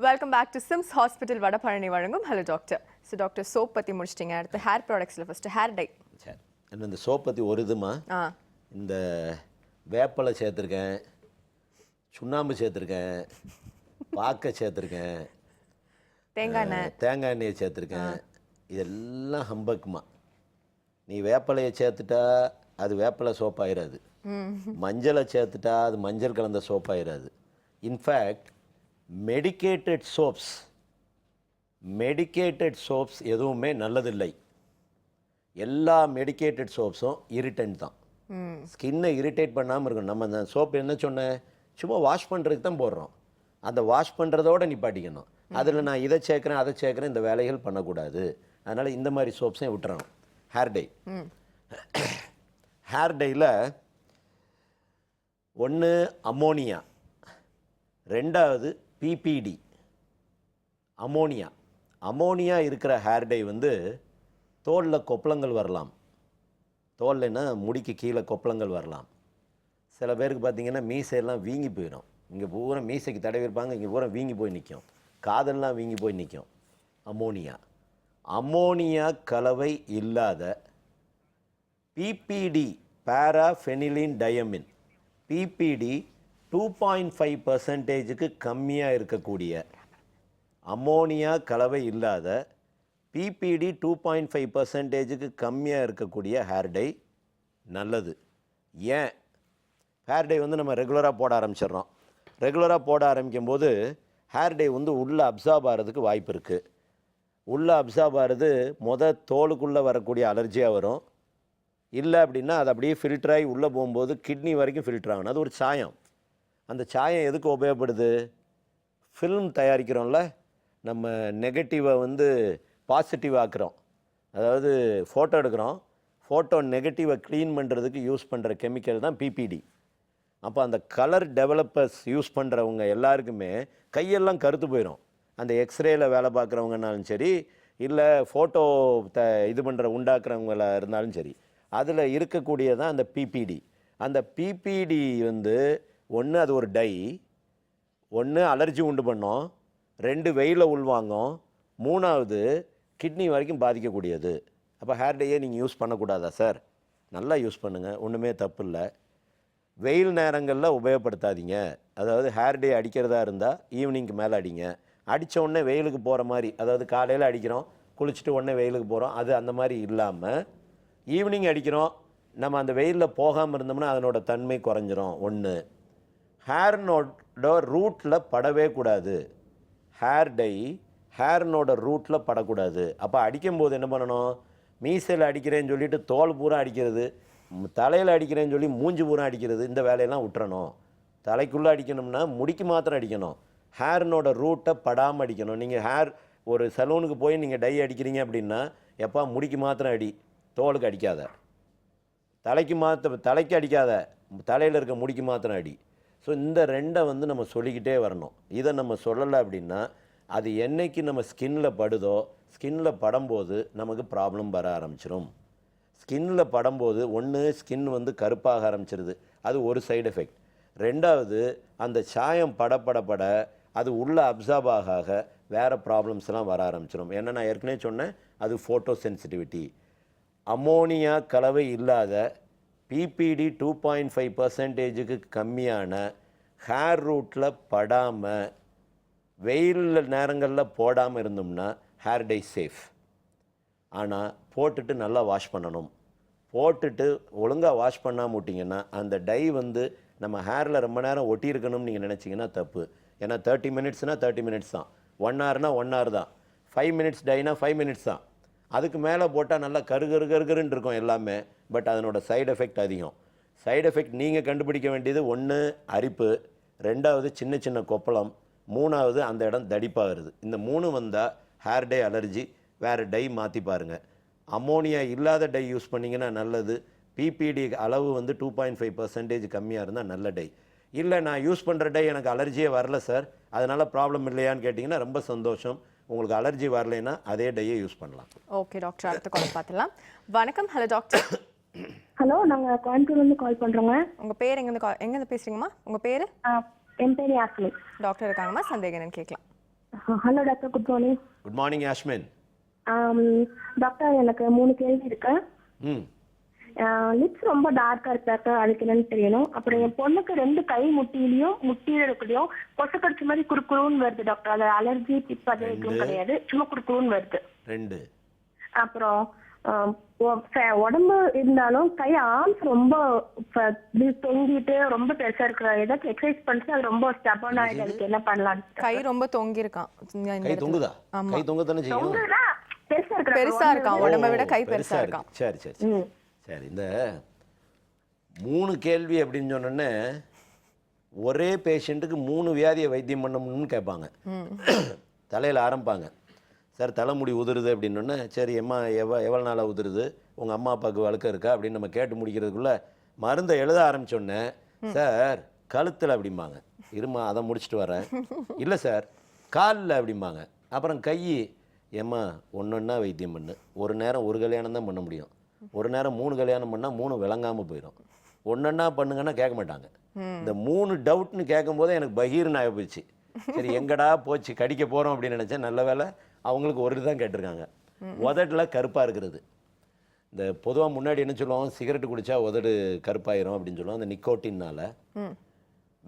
Welcome back to SIMS hospital Vadapalani வழங்கும் hello doctor. So doctor soap பற்றி முடிச்சிட்டிங்க, அடுத்து ஹேர் ப்ராடக்ட்ஸில் ஃபஸ்ட்டு ஹேர் டை. சரி, என்ன இந்த சோப் பற்றி ஒரு இதுமா, இந்த வேப்பலை சேர்த்துருக்கேன், சுண்ணாம்பு சேர்த்துருக்கேன், பாக்கை சேர்த்துருக்கேன், தேங்காய் எண்ணெயை சேர்த்துருக்கேன். இதெல்லாம் ஹம்பக்குமா. நீ வேப்பலையை சேர்த்துட்டா அது வேப்பலை சோப் ஆயிடாது, மஞ்சளை சேர்த்துட்டா அது மஞ்சள் கலந்த சோப் ஆயிடாது. இன்ஃபேக்ட் மெடிக்கேட்டட் சோப்ஸ் எதுவுமே நல்லதில்லை. எல்லா மெடிக்கேட்டட் சோப்ஸும் இரிட்டன்ட் தான். ஸ்கின்னை இரிட்டேட் பண்ணாமல் இருக்கணும். நம்ம அந்த சோப் என்ன சொன்னேன், சும்மா வாஷ் பண்ணுறதுக்கு தான் போடுறோம். அந்த வாஷ் பண்ணுறதோட நிப்பாட்டிக்கணும். அதில் நான் இதை சேர்க்குறேன் அதை சேர்க்குறேன் இந்த வேலைகள் பண்ணக்கூடாது. அதனால் இந்த மாதிரி சோப்ஸையும் விட்டுறணும். ஹேர் டையில் ஒன்று அம்மோனியா, ரெண்டாவது பிபிடி. அம்மோனியா இருக்கிற ஹேர் டை வந்து தோலில் கொப்பளங்கள் வரலாம். தோல்லைன்னா முடிக்கு கீழே கொப்பளங்கள் வரலாம். சில பேருக்கு பார்த்திங்கன்னா மீசையெல்லாம் வீங்கி போயிடும். இங்கே பூரா மீசைக்கு தடவிருப்பாங்க, இங்கே பூரா வீங்கி போய் நிற்கும். காதெல்லாம் வீங்கி போய் நிற்கும். அம்மோனியா கலவை இல்லாத பிபிடி, பாராஃபெனிலின் டயமின், பிபிடி 2.5%க்கு கம்மியாக இருக்கக்கூடிய, அம்மோனியா கலவை இல்லாத பிபிடி 2.5%க்கு கம்மியாக இருக்கக்கூடிய ஹேர் டை நல்லது. ஏன்? ஹேர் டை வந்து நம்ம ரெகுலராக போட ஆரம்பிச்சிடுறோம். ரெகுலராக போட ஆரம்பிக்கும் போது ஹேர் டை வந்து உள்ளே அப்சார்ப் ஆகிறதுக்கு வாய்ப்பு இருக்குது. உள்ளே அப்சார்ப் ஆகிறது தோலுக்குள்ளே வரக்கூடிய அலர்ஜியாக வரும். இல்லை அப்படின்னா அது அப்படியே ஃபில்டராகி உள்ளே போகும்போது கிட்னி வரைக்கும் ஃபில்டர் ஆகணும். அது ஒரு சாயம். அந்த சாயம் எதுக்கு உபயோகப்படுது? ஃபில்ம் தயாரிக்கிறோம்ல, நம்ம நெகட்டிவை வந்து பாசிட்டிவ் ஆக்குறோம். அதாவது ஃபோட்டோ எடுக்கிறோம், ஃபோட்டோ நெகட்டிவை க்ளீன் பண்ணுறதுக்கு யூஸ் பண்ணுற கெமிக்கல் தான் பிபிடி. அப்போ அந்த கலர் டெவலப்பர்ஸ் யூஸ் பண்ணுறவங்க எல்லாருக்குமே கையெல்லாம் கருத்து போயிடும். அந்த எக்ஸ்ரேயில் வேலை பார்க்குறவங்கனாலும் சரி, இல்லை ஃபோட்டோ இது பண்ணுற உண்டாக்குறவங்களா இருந்தாலும் சரி, அதில் இருக்கக்கூடியதான் அந்த பிபிடி. அந்த பிபிடி வந்து ஒன்று அது ஒரு டை, ஒன்று அலர்ஜி உண்டு பண்ணோம், 2 வெயிலில் உள்வாங்கும், 3வது கிட்னி வரைக்கும் பாதிக்கக்கூடியது. அப்போ ஹேர் டையை நீங்கள் யூஸ் பண்ணக்கூடாதா சார்? நல்லா யூஸ் பண்ணுங்கள், ஒன்றுமே தப்பு இல்லை. வெயில் நேரங்களில் உபயோகப்படுத்தாதீங்க. அதாவது ஹேர் டே அடிக்கிறதா இருந்தால் ஈவினிங்க்கு மேலே அடிங்க. அடித்த உடனே வெயிலுக்கு போகிற மாதிரி, அதாவது காலையில் அடிக்கிறோம், குளிச்சுட்டு உடனே வெயிலுக்கு போகிறோம், அது அந்த மாதிரி இல்லாமல் ஈவினிங் அடிக்கிறோம், நம்ம அந்த வெயிலில் போகாமல் இருந்தோம்னா அதனோட தன்மை குறைஞ்சிரும். ஒன்று, ஹேர்னோட ரூட்டில் படவே கூடாது. ஹேர் டை ஹேர்னோட ரூட்டில் படக்கூடாது. அப்போ அடிக்கும்போது என்ன பண்ணணும்? மீசையில் அடிக்கிறேன்னு சொல்லிட்டு தோல் பூரா அடிக்கிறது, தலையில் அடிக்கிறேன்னு சொல்லி மூஞ்சி பூரா அடிக்கிறது, இந்த வேலையெல்லாம் விட்டுறணும். தலைக்குள்ளே அடிக்கணும்னா முடிக்கு மாத்திரம் அடிக்கணும். ஹேர்னோட ரூட்டை படாமல் அடிக்கணும். நீங்கள் ஒரு சலூனுக்கு போய் நீங்கள் டை அடிக்கிறீங்க அப்படின்னா எப்போ முடிக்கு மாத்திரம் அடி, தோலுக்கு அடிக்காத. தலைக்கு அடிக்காத, தலையில் இருக்க முடிக்கு மாத்திரம் அடி. ஸோ இந்த 2 வந்து நம்ம சொல்லிக்கிட்டே வரணும். இதை நம்ம சொல்லலை அப்படின்னா அது என்னைக்கு நம்ம ஸ்கின்னில் படுதோ, ஸ்கின்னில் படும்போது நமக்கு ப்ராப்ளம் வர ஆரம்பிச்சிடும். ஸ்கின்னில் படும்போது ஒன்று ஸ்கின் வந்து கருப்பாக ஆரம்பிச்சிருது, அது ஒரு சைடு எஃபெக்ட். 2வது அந்த சாயம் பட அது உள்ளே அப்சார்ப் ஆக வேறு ப்ராப்ளம்ஸ்லாம் வர ஆரம்பிச்சிடும். ஏன்னா நான் ஏற்கனவே சொன்னேன், அது ஃபோட்டோ சென்சிட்டிவிட்டி. அம்மோனியா கலவை இல்லாத பிபிடி 2.5%க்கு கம்மியான ஹேர் ரூட்டில் படாமல் வெயில் நேரங்களில் போடாமல் இருந்தோம்னா ஹேர் டை சேஃப். ஆனால் போட்டுட்டு நல்லா வாஷ் பண்ணணும். போட்டுட்டு ஒழுங்காக வாஷ் பண்ணாமல் விட்டிங்கன்னா அந்த டை வந்து நம்ம ஹேரில் ரொம்ப நேரம் ஒட்டியிருக்கணும்னு நீங்கள் நினச்சிங்கன்னா தப்பு. ஏன்னா 30 மினிட்ஸ்னால் 30 மினிட்ஸ் தான், 1 ஹவர்னால் 1 ஹவர் தான், 5 மினிட்ஸ் டைனா 5 மினிட்ஸ் தான். அதுக்கு மேலே போட்டால் நல்லா கருகருன்னு இருக்கும் எல்லாமே. பட் அதனோட சைடு எஃபெக்ட் அதிகம். சைடு எஃபெக்ட் நீங்கள் கண்டுபிடிக்க வேண்டியது ஒன்று அரிப்பு, 2வது சின்ன சின்ன கொப்பளம், 3வது அந்த இடம் தடிப்பாகிறது. இந்த 3 வந்தால் ஹேர் டை அலர்ஜி. வேறு டை மாற்றி பாருங்கள். அம்மோனியா இல்லாத டை யூஸ் பண்ணிங்கன்னா நல்லது. பிபிடி அளவு வந்து 2.5% கம்மியாக இருந்தால் நல்ல டை. இல்லை நான் யூஸ் பண்ணுற டை எனக்கு அலர்ஜியே வரல சார், அதனால் ப்ராப்ளம் இல்லையான்னு கேட்டிங்கன்னா ரொம்ப சந்தோஷம். உங்களுக்கு அலர்ஜி வரலைன்னா அதே டையை யூஸ் பண்ணலாம். ஓகே டாக்டர், அடுத்த கால் பார்த்துலாம். வணக்கம். Hello doctor. ஹலோ, நாங்கள் கோயம்புத்தூர்லேருந்து கால் பண்ணுறோங்க. உங்கள் பேர் எங்கேருந்து பேசுகிறீங்கம்மா? உங்கள் பேர்? என் பேர் யாஸ்மி. டாக்டர் இருக்காங்கம்மா, சந்தேகம் என்னன்னு கேட்கலாம். Hello doctor, good morning. Good morning Yasmin. Doctor, எனக்கு 3 கேள்வி இருக்கு. ம் லிப்ஸ் ரொம்ப டார்க்கா இருக்கு டாக்டர், அதுக்கு என்னன்னு தெரியணும். அப்புறம் என் பொண்ணுக்கு 2 கை முட்டியில இருக்கலையும் கொசு கடிச்ச மாதிரி குறுக்குறுன்னு வருது டாக்டர். அது அலர்ஜி டிப் அது எதுவும் கிடையாது, சும்மா குறுக்குறுன்னு வருது. 2. அப்புறம் உடம்பு இருந்தாலும் கை ஆர்ம்ஸ் ரொம்ப தொங்கிட்டு ரொம்ப பெருசா இருக்கிற ஏதாச்சும் எக்ஸசைஸ் பண்ணிட்டு அது ரொம்ப ஸ்டபர்ன் ஆயிடுது. அதுக்கு என்ன பண்ணலாம்? கை ரொம்ப தொங்கி இருக்கான். கை தொங்குதா? கை தொங்கதானே செய்யும். பெருசா இருக்கிற பெருசா இருக்கான், உடம்ப விட கை பெருசா இருக்கான். சரி சரி சரி சரி. இந்த 3 கேள்வி அப்படின்னு சொன்னோன்னே ஒரே பேஷண்ட்டுக்கு 3 வியாதியை வைத்தியம் பண்ணணும்னு கேட்பாங்க. தலையில் ஆரம்பிப்பாங்க. சார் தலைமுடி உதிருது அப்படின்னோடனே சரி அம்மா எவ்வளோ நாளாக உதிருது, உங்கள் அம்மா அப்பாவுக்கு வழக்கம் இருக்கா அப்படின்னு நம்ம கேட்டு முடிக்கிறதுக்குள்ளே மருந்தை எழுத ஆரம்பித்தோடனே சார் கழுத்தில் அப்படிம்பாங்க. இருமா அதை முடிச்சுட்டு வரேன். இல்லை சார் காலில் அப்படிம்பாங்க. அப்புறம் கை. ஏம்மா ஒன்றொன்னா வைத்தியம் பண்ணு. ஒரு நேரம் ஒரு கல்யாணம் தான் பண்ண முடியும், ஒரு நேரம் 3 கல்யாணம் பண்ணால் 3 விளங்காமல் போயிடும். ஒன்றொன்னா பண்ணுங்கன்னா கேட்க மாட்டாங்க. இந்த 3 டவுட்னு கேட்கும் போதே எனக்கு பகீர்னு ஆகி போயிடுச்சு. சரி எங்கடா போச்சு கடிக்க போகிறோம் அப்படின்னு நினச்சேன். நல்ல வேலை அவங்களுக்கு ஒரு தான் கேட்டிருக்காங்க. உதட்டில் கருப்பாக இருக்கிறது. இந்த பொதுவாக முன்னாடி என்ன சொல்லுவோம், சிகரெட்டு குடித்தா உதடு கருப்பாயிரும் அப்படின்னு சொல்லுவோம். அந்த நிக்கோட்டின்னால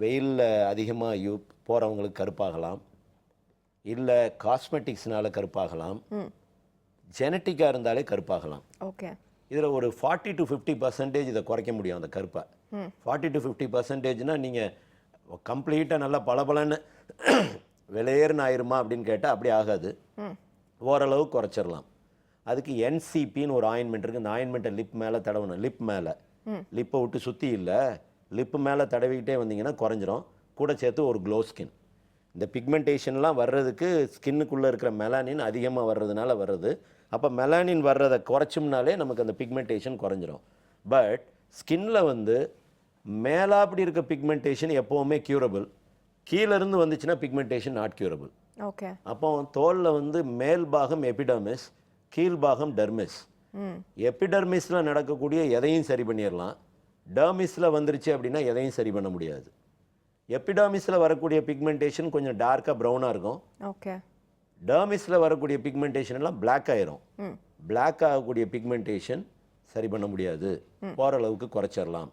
வெயிலில் அதிகமாக போகிறவங்களுக்கு கருப்பாகலாம், இல்லை காஸ்மெட்டிக்ஸ்னால கருப்பாகலாம், ஜெனட்டிக்காக இருந்தாலே கருப்பாகலாம். ஓகே. இதில் ஒரு 40 to 50% இதை குறைக்க முடியும் அந்த கருப்பை. 40 to 50%னா நீங்கள் கம்ப்ளீட்டாக நல்லா பளபளன்னு வெளியேறுன்னு ஆயிருமா அப்படின்னு கேட்டால் அப்படி ஆகாது, ஓரளவு குறைச்சிடலாம். அதுக்கு என்சிபின்னு ஒரு ஆயின்மெண்ட் இருக்குது. இந்த ஆயின்மெண்ட்டை லிப் மேலே தடவணும். லிப் மேலே, லிப்பை விட்டு சுற்றி இல்லை, லிப்பு மேலே தடவிக்கிட்டே வந்தீங்கன்னா குறைஞ்சிரும். கூட சேர்த்து ஒரு க்ளோ ஸ்கின். இந்த பிக்மெண்டேஷன்லாம் வர்றதுக்கு ஸ்கின்னுக்குள்ளே இருக்கிற மெலானின் அதிகமாக வர்றதுனால வர்றது. அப்போ மெலானின் வர்றதை குறைச்சோம்னாலே நமக்கு அந்த பிக்மெண்டேஷன் குறைஞ்சிரும். பட் ஸ்கின்னில் வந்து மேலாப்படி இருக்க பிக்மெண்டேஷன் எப்போவுமே க்யூரபிள், கீழேருந்து வந்துச்சுன்னா பிக்மெண்டேஷன் நாட் க்யூரபிள். ஓகே. அப்போ தோலில் வந்து மேல் பாகம் எபிடர்மிஸ், கீழ் பாகம் டெர்மிஸ். எபிடர்மிஸில் நடக்கக்கூடிய எதையும் சரி பண்ணிடலாம், டெர்மிஸில் வந்துருச்சு அப்படின்னா எதையும் சரி பண்ண முடியாது. எபிடர்மிஸில் வரக்கூடிய பிக்மெண்டேஷன் கொஞ்சம் டார்க்காக ப்ரௌனாக இருக்கும். ஓகே. டெர்மிஸில் வரக்கூடிய பிக்மெண்டேஷன் எல்லாம் பிளாக் ஆயிரும். பிளாக் ஆகக்கூடிய பிக்மெண்டேஷன் சரி பண்ண முடியாது, ஓரளவுக்கு குறைச்சிடலாம்.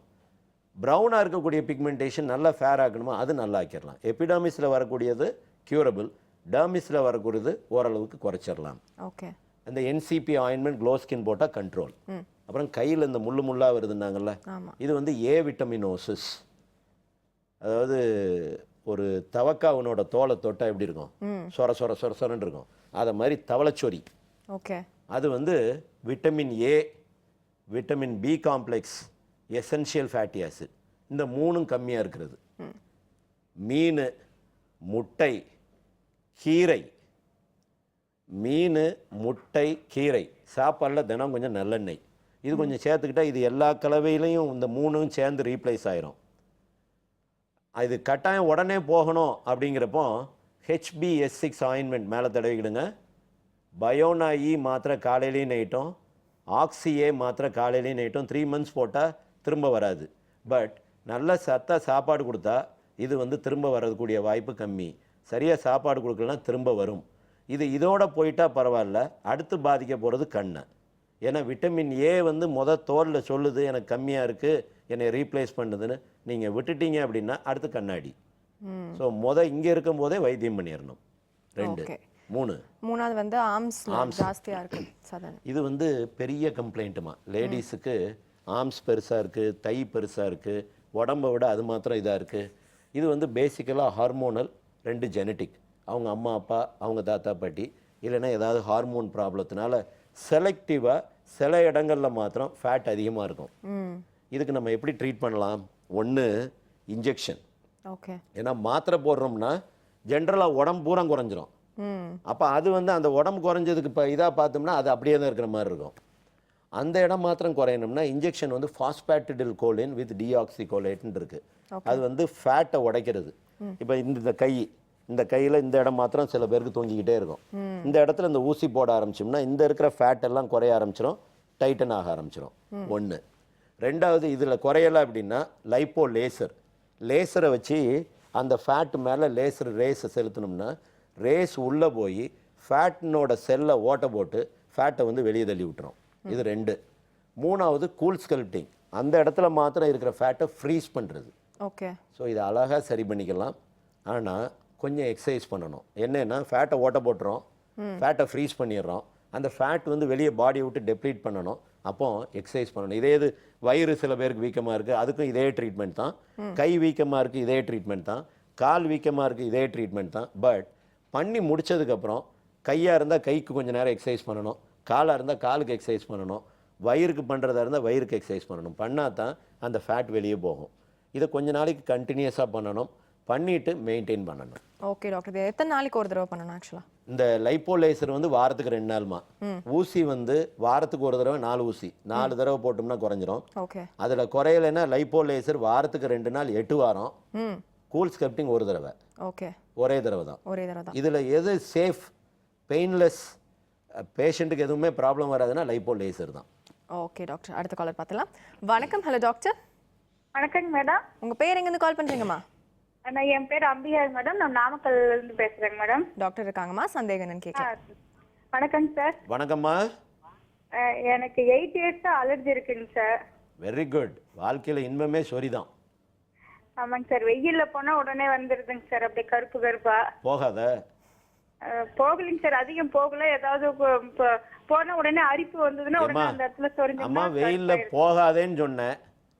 ப்ரௌனாக இருக்கக்கூடிய பிக்மெண்டேஷன் நல்லா ஃபேர் ஆக்கணுமா, அது நல்லா ஆக்கிடலாம். எபிடர்மிஸில் வரக்கூடியது க்யூரபிள், டெர்மிஸில் வரக்கூடியது ஓரளவுக்கு குறைச்சிடலாம். ஓகே. அந்த என்சிபி ஆயின்மெண்ட் க்ளோ ஸ்கின் போட்டால் கண்ட்ரோல். அப்புறம் கையில் இந்த முள்ளாக வருதுன்னாங்கல்ல, இது வந்து ஏ விட்டமினோசிஸ். அதாவது ஒரு தவக்காவனோட தோலை தொட்டால் எப்படி இருக்கும், சொர சொர சொர சொரன்னு இருக்கும், அதை மாதிரி தவளைச்சொறி. ஓகே. அது வந்து vitamin A, vitamin B complex, essential fatty acid, இந்த 3ம் கம்மியாக இருக்கிறது. மீன், முட்டை, கீரை. மீன், முட்டை, கீரை சாப்பாடில் தினம் கொஞ்சம் நல்லெண்ணெய் இது கொஞ்சம் சேர்த்துக்கிட்டா இது எல்லா கலவையிலையும் இந்த 3ம் சேர்ந்து ரீப்ளேஸ் ஆயிரும். இது கட்டாயம் உடனே போகணும் அப்படிங்கிறப்போ HBS6 ஆயின்மெண்ட் மேலே தடவிக்கிடுங்க. பயோனா இ மாத்திரை காலையிலையும் நைட்டும், ஆக்சிஏ மாத்திரை காலையிலையும் நைட்டும் 3 months போட்டால் திரும்ப வராது. பட் நல்ல சத்தாக சாப்பாடு கொடுத்தா இது வந்து திரும்ப வரக்கூடிய வாய்ப்பு கம்மி. சரியாக சாப்பாடு கொடுக்கலாம் திரும்ப வரும். இதோட போயிட்டா பரவாயில்ல, அடுத்து பாதிக்க போகிறது கண்ணை. ஏன்னா விட்டமின் ஏ வந்து தோலில் சொல்லுது எனக்கு கம்மியாக இருக்குது, என்னை ரீப்ளேஸ் பண்ணுதுன்னு. நீங்கள் விட்டுட்டீங்க அப்படின்னா அடுத்து கண்ணாடி. ஸோ இங்கே இருக்கும் போதே வைத்தியம் பண்ணிடணும். 2. 3வது வந்து ஆர்ம்ஸ் ஜாஸ்தியாக இருக்குது. இது வந்து பெரிய கம்ப்ளைண்ட்டுமா. லேடிஸுக்கு ஆர்ம்ஸ் பெருசாக இருக்குது, தை பெருசாக இருக்குது, உடம்பை விட அது மாத்திரம் இதாக இருக்குது. இது வந்து பேசிக்கலாக ஹார்மோனல், 2 ஜெனட்டிக். அவங்க அம்மா அப்பா, அவங்க தாத்தா பாட்டி, இல்லைன்னா ஏதாவது ஹார்மோன் ப்ராப்ளத்தினால செலக்டிவாக சில இடங்களில் மாத்திரம் ஃபேட் அதிகமாக இருக்கும். இதுக்கு நம்ம எப்படி ட்ரீட் பண்ணலாம்? 1 இன்ஜெக்ஷன். ஓகே. ஏன்னா மாத்திரை போடுறோம்னா ஜென்ரலாக உடம்பு பூரா குறைஞ்சிரும். அப்போ அது வந்து அந்த உடம்பு குறைஞ்சதுக்கு இப்போ இதாக பார்த்தோம்னா அது அப்படியே தான் இருக்கிற மாதிரி இருக்கும். அந்த இடம் மாத்திரம் குறையணும்னா இன்ஜெக்ஷன் வந்து ஃபாஸ்பேட்டிடில் கோலின் வித் டிஆக்சிகோலேட்னு இருக்குது. அது வந்து ஃபேட்டை உடைக்கிறது. இப்போ இந்த கையில் இந்த இடம் மாத்திரம் சில பேருக்கு தொங்கிக்கிட்டே இருக்கும். இந்த இடத்துல இந்த ஊசி போட ஆரம்பிச்சோம்னா இந்த இருக்கிற ஃபேட் எல்லாம் குறைய ஆரம்பிச்சிடும், டைட்டன் ஆக ஆரம்பிச்சிடும். 1. 2வது இதில் குறையலை அப்படின்னா லைப்போ லேசரை வச்சு அந்த ஃபேட் மேலே ரேஸை செலுத்தணும்னா ரேஸ் உள்ளே போய் ஃபேட்டினோட செல்லை ஓட்ட போட்டு ஃபேட்டை வந்து வெளியே தள்ளி விட்டுரும். இது 2. 3வது கூல் ஸ்கல்ப்டிங், அந்த இடத்துல மாத்திரம் இருக்கிற ஃபேட்டை ஃப்ரீஸ் பண்ணுறது. ஓகே. ஸோ இதை அழகாக சரி பண்ணிக்கலாம். ஆனால் கொஞ்சம் எக்ஸசைஸ் பண்ணணும். என்னென்னா ஃபேட்டை ஓட்ட போட்டுறோம், ஃபேட்டை ஃப்ரீஸ் பண்ணிடுறோம், அந்த ஃபேட் வந்து வெளியே பாடியை விட்டு டெப்ளீட் பண்ணணும். அப்போ எக்ஸசைஸ் பண்ணணும். இதே இது வயிறு சில பேருக்கு வீக்கமாக இருக்குது, அதுக்கும் இதே ட்ரீட்மெண்ட் தான். கை வீக்கமாக இருக்குது, இதே ட்ரீட்மெண்ட் தான். கால் வீக்கமாக இருக்குது, இதே ட்ரீட்மெண்ட் தான். பட் பண்ணி முடித்ததுக்கப்புறம் கையாக இருந்தால் கைக்கு கொஞ்சம் நேரம் எக்ஸசைஸ் பண்ணணும், காலாக இருந்தால் காலுக்கு எக்ஸசைஸ் பண்ணணும், வயிறுக்கு பண்ணுறதா இருந்தால் வயிறுக்கு எக்ஸசைஸ் பண்ணணும். பண்ணால் தான் அந்த ஃபேட் வெளியே போகும். இதை கொஞ்ச நாளைக்கு கண்டினியூஸாக பண்ணணும், பண்ணிவிட்டு மெயின்டைன் பண்ணணும். ஓகே டாக்டர், இது எத்தனை நாளைக்கு ஒரு தடவை பண்ணணும் ஆக்சுவலாக? இந்த லைப்போலேசர் வந்து வாரத்துக்கு 2 நாள்மா. ஊசி வந்து வாரத்துக்கு ஒரு தடவை 4 ஊசி, 4 தடவை போட்டோம்னா குறைஞ்சிரும். ஓகே. அதில் குறையலைன்னா லைப்போலேசர் வாரத்துக்கு 2 நாள் 8 வாரம், கூல் ஸ்கல்ப்டிங் ஒரு தடவை. ஓகே. ஒரே தடவை தான். ஒரே தடவை தான். இதில் எது சேஃப், பெயின்லெஸ், பேஷண்ட்டுக்கு எதுவுமே ப்ராப்ளம் வராதுன்னா லைப்போலேசர் தான். ஓகே டாக்டர், அடுத்த காலர் பார்த்துலாம். வணக்கம். Hello doctor. வணக்கங்க மேடம். உங்கள் பேர் எங்கேருந்து கால் பண்ணுறீங்கம்மா? என் பேர் அம்பிகா மேடம், நான் நாமக்கல்ல இருந்து பேசுறேங்க மேடம். டாக்டர் இருக்காங்கம்மா, சந்தேகம் என்னன்னு கேட்கலாம். வணக்கங்க சார். வணக்கம்மா. எனக்கு 8 இயர்ஸ் அலர்ஜி இருக்குங்க சார். Very good. வாழ்க்கையில் இன்பமே சொரிதான். ஆமாங்க சார், வெயில்ல போனா உடனே வந்துருதுங்க சார், அப்படியே கருப்பு கருப்பா. போகாத. போகலிங்க சார், அதிகம் போகல. ஏதாவது போன உடனே அரிப்பு வந்ததுன்னா உடனே அந்த இடத்துல சொரிஞ்சு. அம்மா வெயில்ல போகாதேன்னு சொன்னேன்.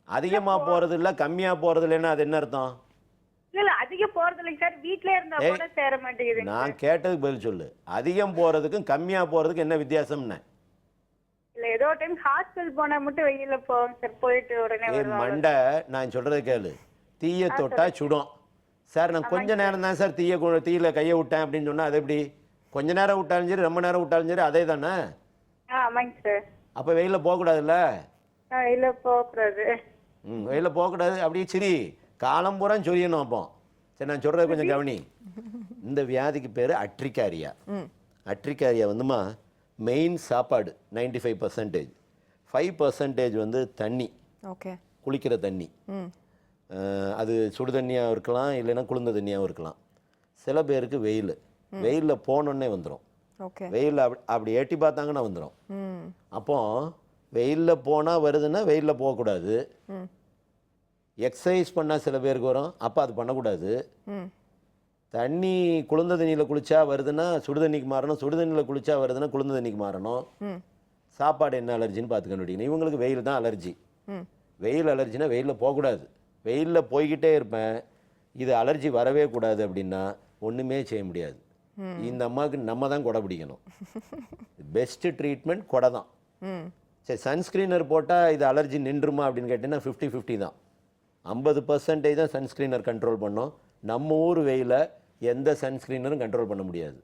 அதிகமா போறது இல்ல, கம்மியா போறது இல்லைன்னா அது என்ன அர்த்தம்? இல்ல அதிகம் போறது இல்லைங்க சார், வீட்ல இருந்தா கூட சேர மாட்டேங்குது. நான் கேட்டதுக்கு பதில் சொல்லு. அதிகம் போறதுக்கும் கம்மியா போறதுக்கும் என்ன வித்தியாசம்னு? இல்ல ஏதோ டைம் ஹாஸ்பிடல் போனா மட்டும் வெயில்ல போவோம் சார், போயிட்டு உடனே வருவாங்க. மண்டை, நான் சொல்றதை கேளு. தீய தொட்டா சுடும் சார். நான் கொஞ்ச நேரம் தான் சார் தீயில கையை விட்டேன் அப்படின்னு சொன்னா அது எப்படி? கொஞ்ச நேரம் விட்டாலும் சரி, ரொம்ப நேரம் விட்டாலும் சரி, அதே தானே? ஆமாங்க சார். அப்ப வெயில போக கூடாதுல்ல? இல்ல போகக்கூடாது. வெயில போக கூடாது. அப்படியே சரி, காலம் பூரா சொரியணும். அப்போ சரி, நான் சொல்றது கொஞ்சம் கவனி. இந்த வியாதிக்கு பேரு அட்ரிகாரியா. அட்ரிகாரியா வந்துமா மெயின் சாப்பாடு 95%, 5% வந்து தண்ணி. ஓகே. குளிக்கிற தண்ணி. அது சுடு தண்ணியாக இருக்கலாம், இல்லைன்னா குளிர்ந்த தண்ணியாகவும் இருக்கலாம். சில பேருக்கு வெயிலில் போனோன்னே வந்துடும். ஓகே. வெயிலில் அப்படி எட்டி பார்த்தாங்கன்னா வந்துடும். அப்போ வெயிலில் போனால் வருதுன்னா வெயிலில் போகக்கூடாது. எக்ஸசைஸ் பண்ணால் சில பேருக்கு வரும், அப்போ அது பண்ணக்கூடாது. தண்ணி குளிர்ந்த தண்ணியில் குளிச்சா வருதுன்னா சுடு தண்ணிக்கு மாறணும், சுடு தண்ணியில் குளிச்சா வருதுன்னா குளிர்ந்த தண்ணிக்கு மாறணும். சாப்பாடு என்ன அலர்ஜின்னு பார்த்து கண்டுபிடிக்கணும். இவங்களுக்கு வெயில் தான் அலர்ஜி. வெயில் அலர்ஜினா வெயிலில் போகக்கூடாது. வெயிலில் போய்கிட்டே இருப்பேன், இது அலர்ஜி வரவே கூடாது அப்படின்னா ஒன்றுமே செய்ய முடியாது. இந்த அம்மாவுக்கு நம்ம தான் கொடை பிடிக்கணும். பெஸ்ட்டு ட்ரீட்மெண்ட் கொடை தான். சரி, சன்ஸ்க்ரீனர் போட்டால் இது அலர்ஜி நின்றுமா அப்படின்னு கேட்டிங்கன்னா 50-50 தான். 50% தான் சன்ஸ்க்ரீனர் கண்ட்ரோல் பண்ணோம். நம்ம ஊர் வெயில எந்த சன்ஸ்க்ரீனரும் கண்ட்ரோல் பண்ண முடியாது.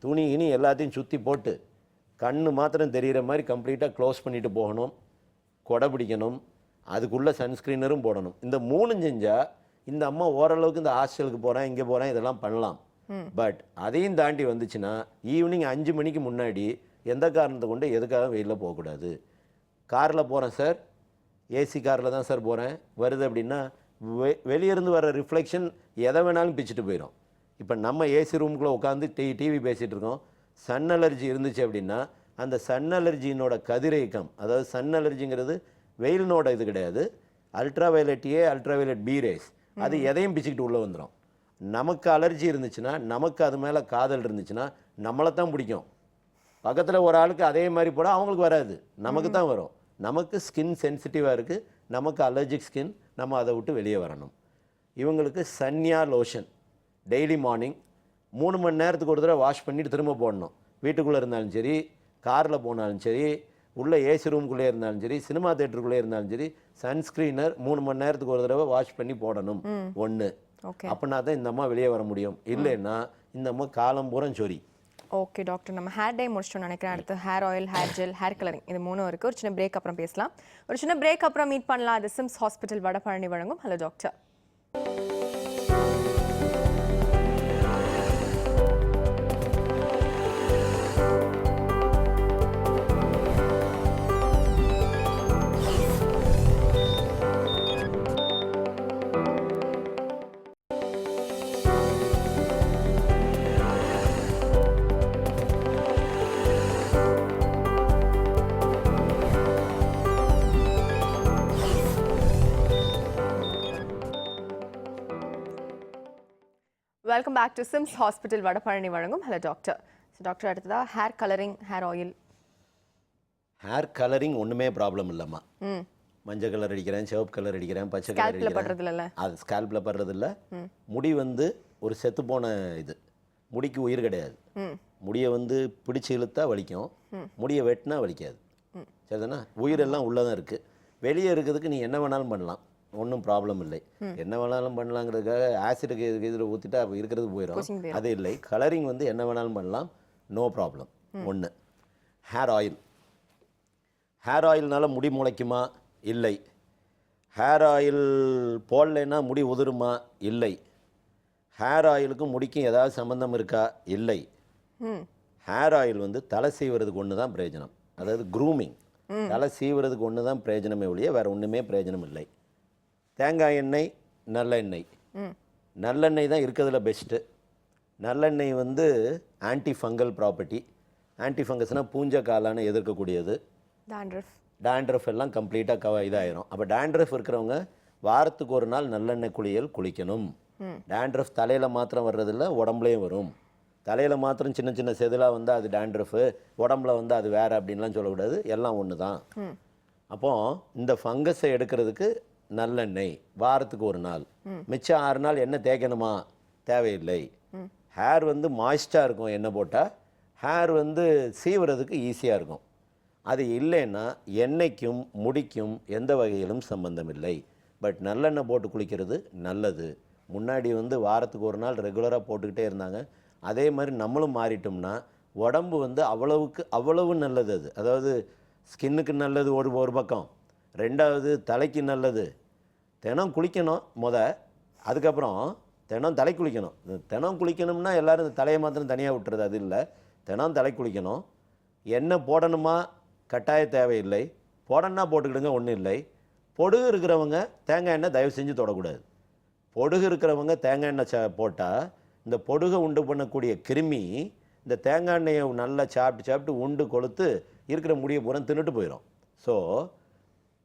துணி இனி எல்லாத்தையும் சுற்றி போட்டு கண்ணு மாத்திரம் தெரிகிற மாதிரி கம்ப்ளீட்டாக க்ளோஸ் பண்ணிட்டு போகணும். கொடை பிடிக்கணும், அதுக்குள்ளே சன்ஸ்க்ரீனரும் போடணும். இந்த 3 செஞ்சால் இந்த அம்மா ஓரளவுக்கு இந்த ஹாஸ்டலுக்கு போகிறேன், இங்கே போகிறேன், இதெல்லாம் பண்ணலாம். பட் அதையும் தாண்டி வந்துச்சுன்னா ஈவினிங் 5 மணிக்கு முன்னாடி எந்த காரணத்தை கொண்டு எதுக்காக வெயிலில் போகக்கூடாது. காரில் போகிறேன் சார், ஏசி காரில் தான் சார் போகிறேன், வருது அப்படின்னா வெளியிருந்து வர ரிஃப்ளெக்ஷன் எதை வேணாலும் பிச்சுட்டு போயிடும். இப்போ நம்ம ஏசி ரூமுக்குள்ளே உட்காந்து டிவி பேசிகிட்டு இருக்கோம். சன் அலர்ஜி இருந்துச்சு அப்படின்னா அந்த சன் அலர்ஜியினோட கதிரியக்கம், அதாவது சன் அலர்ஜிங்கிறது வெயிலினோட இது கிடையாது, அல்ட்ரா வயலட் ஏ, அல்ட்ரா வயலட் பி ரேஸ், அது எதையும் பிச்சுக்கிட்டு உள்ளே வந்துடும். நமக்கு அலர்ஜி இருந்துச்சுன்னா, நமக்கு அது மேலே காதல் இருந்துச்சுன்னா நம்மளை தான் பிடிக்கும். பக்கத்தில் ஒரு ஆளுக்கு அதே மாதிரி போட அவங்களுக்கு வராது, நமக்கு தான் வரும். நமக்கு ஸ்கின் சென்சிட்டிவாக இருக்குது, நமக்கு அலர்ஜிக் ஸ்கின், நம்ம அதை விட்டு வெளியே வரணும். இவங்களுக்கு சன்யா லோஷன் டெய்லி மார்னிங் 3 மணி நேரத்துக்கு ஒரு தடவை வாஷ் பண்ணிவிட்டு திரும்ப போடணும். வீட்டுக்குள்ளே இருந்தாலும் சரி, காரில் போனாலும் சரி, உள்ள ஏசி ரூம்குள்ளே இருந்தாலும் சரி, சினிமா தேட்டருக்குள்ளே இருந்தாலும் சரி, சன்ஸ்க்ரீனர் 3 மணி நேரத்துக்கு ஒரு தடவை வாஷ் பண்ணி போடணும். ஒன்று. அப்படின்னா தான் இந்த அம்மா வெளியே வர முடியும். இல்லைன்னா இந்த அம்மா காலம் பூரா சொரி. ஓகே டாக்டர், நம்ம ஹேர் டை முடிச்சிட்டோம் நினைக்கிறேன். அடுத்து hair oil, hair gel, hair colouring, இது 3 இருக்குது. ஒரு சின்ன பிரேக் அப்புறம் பேசலாம். ஒரு சின்ன பிரேக் அப்புறம் மீட் பண்ணலாம். அது சிம்ஸ் ஹாஸ்பிட்டல் வடபழனி வழங்கும் hello doctor. Welcome back to SIMS hospital Vadapalani வழங்கும் ஹலோ டாக்டர். டாக்டர் அடுத்ததா hair colouring, hair oil. Hair colouring ஒன்றுமே ப்ராப்ளம் இல்லைம்மா. மஞ்சள் கலர் அடிக்கிறேன், சிவப்பு கலர் அடிக்கிறேன், பச்சை கலர் அடிக்கிறேன், அது ஸ்கேல்பில் படுறதில்ல. முடி வந்து ஒரு செத்துப்போன இது, முடிக்கு உயிர் கிடையாது. முடியை வந்து பிடிச்சி இழுத்தா வலிக்கும், முடியை வெட்டினா வலிக்காது. சரிதானா? உயிரெல்லாம் உள்ளே தான் இருக்குது. வெளியே இருக்கிறதுக்கு நீ என்ன வேணாலும் பண்ணலாம், ஒன்றும் ப்ராப்ளம் இல்லை. என்ன வேணாலும் பண்ணலாங்கிறதுக்காக ஆசிடுக்கு இதில் ஊற்றிட்டா இருக்கிறது போயிடும், அது இல்லை. கலரிங் வந்து என்ன வேணாலும் பண்ணலாம், நோ ப்ராப்ளம். ஒன்று. ஹேர் ஆயில், ஹேர் ஆயில்னால முடி முளைக்குமா? இல்லை. ஹேர் ஆயில் போடலைன்னா முடி உதிருமா? இல்லை. ஹேர் ஆயிலுக்கும் முடிக்கும் ஏதாவது சம்மந்தம் இருக்கா? இல்லை. ஹேர் ஆயில் வந்து தலை சீவுறதுக்கு ஒன்று தான் பிரயோஜனம், அதாவது க்ரூமிங். தலை சீவுறதுக்கு ஒன்று தான் பிரயோஜனமே ஒழிய வேறு ஒன்றுமே பிரயோஜனம் இல்லை. தேங்காய் எண்ணெய், நல்லெண்ணெய். நல்லெண்ணெய் தான் இருக்கிறதுல பெஸ்ட்டு. நல்லெண்ணெய் வந்து ஆன்டி ஃபங்கல் ப்ராப்பர்ட்டி. ஆன்டி ஃபங்கஸ்னால் பூஞ்சை காலான எதிர்க்கக்கூடியது. டேண்ட்ரஃப் எல்லாம் கம்ப்ளீட்டாக இதாயிரும். அப்போ டேண்ட்ரஃப் இருக்கிறவங்க வாரத்துக்கு ஒரு நாள் நல்லெண்ணெய் குளியல் குளிக்கணும். டேண்ட்ரஃப் தலையில் மாத்திரம் வர்றதில்ல, உடம்புலையும் வரும். தலையில் மாத்திரம் சின்ன சின்ன செதிலாக வந்து அது டேண்ட்ரஃபு, உடம்புல வந்து அது வேறு அப்படின்லாம் சொல்லக்கூடாது, எல்லாம் ஒன்று தான். அப்போது இந்த ஃபங்கஸை எடுக்கிறதுக்கு நல்லெண்ணெய் வாரத்துக்கு ஒரு நாள். மிச்சம் 6 நாள் எண்ணெய் தேய்க்கணுமா? தேவையில்லை. ஹேர் வந்து மாய்ஸ்டாக இருக்கும் எண்ணெய் போட்டால், ஹேர் வந்து சீவுறதுக்கு ஈஸியாக இருக்கும். அது இல்லைன்னா எண்ணெய்க்கும் முடிக்கும் எந்த வகையிலும் சம்பந்தம் இல்லை. பட் நல்லெண்ணெய் போட்டு குளிக்கிறது நல்லது. முன்னாடி வந்து வாரத்துக்கு ஒரு நாள் ரெகுலராக போட்டுக்கிட்டே இருந்தாங்க. அதே மாதிரி நம்மளும் மாறிட்டோம்னா உடம்பு வந்து அவ்வளவு நல்லது. அது அதாவது ஸ்கின்னுக்கு நல்லது ஒரு பக்கம், ரெண்டாவது தலைக்கு நல்லது. தினம் குளிக்கணும் அதுக்கப்புறம் தினம் தலை குளிக்கணும். தினம் குளிக்கணும்னா எல்லோரும் இந்த தலையை மாத்திரம் தனியாக விட்டுறது, அது இல்லை. தினம் தலை குளிக்கணும். எண்ணெய் போடணுமா? கட்டாய தேவையில்லை. போடணுன்னா போட்டுக்கிடுங்க, ஒன்றும் இல்லை. பொடுகு இருக்கிறவங்க தேங்காய் எண்ணெய் தயவு செஞ்சு தொடக்கூடாது. பொடுகு இருக்கிறவங்க தேங்காய் எண்ணெய் போட்டால் இந்த பொடுகை உண்டு பண்ணக்கூடிய கிருமி இந்த தேங்காய் எண்ணெயை நல்லா சாப்பிட்டு உண்டு கொளுத்து இருக்கிற முடியை பூரா தின்னுட்டு போயிடும். ஸோ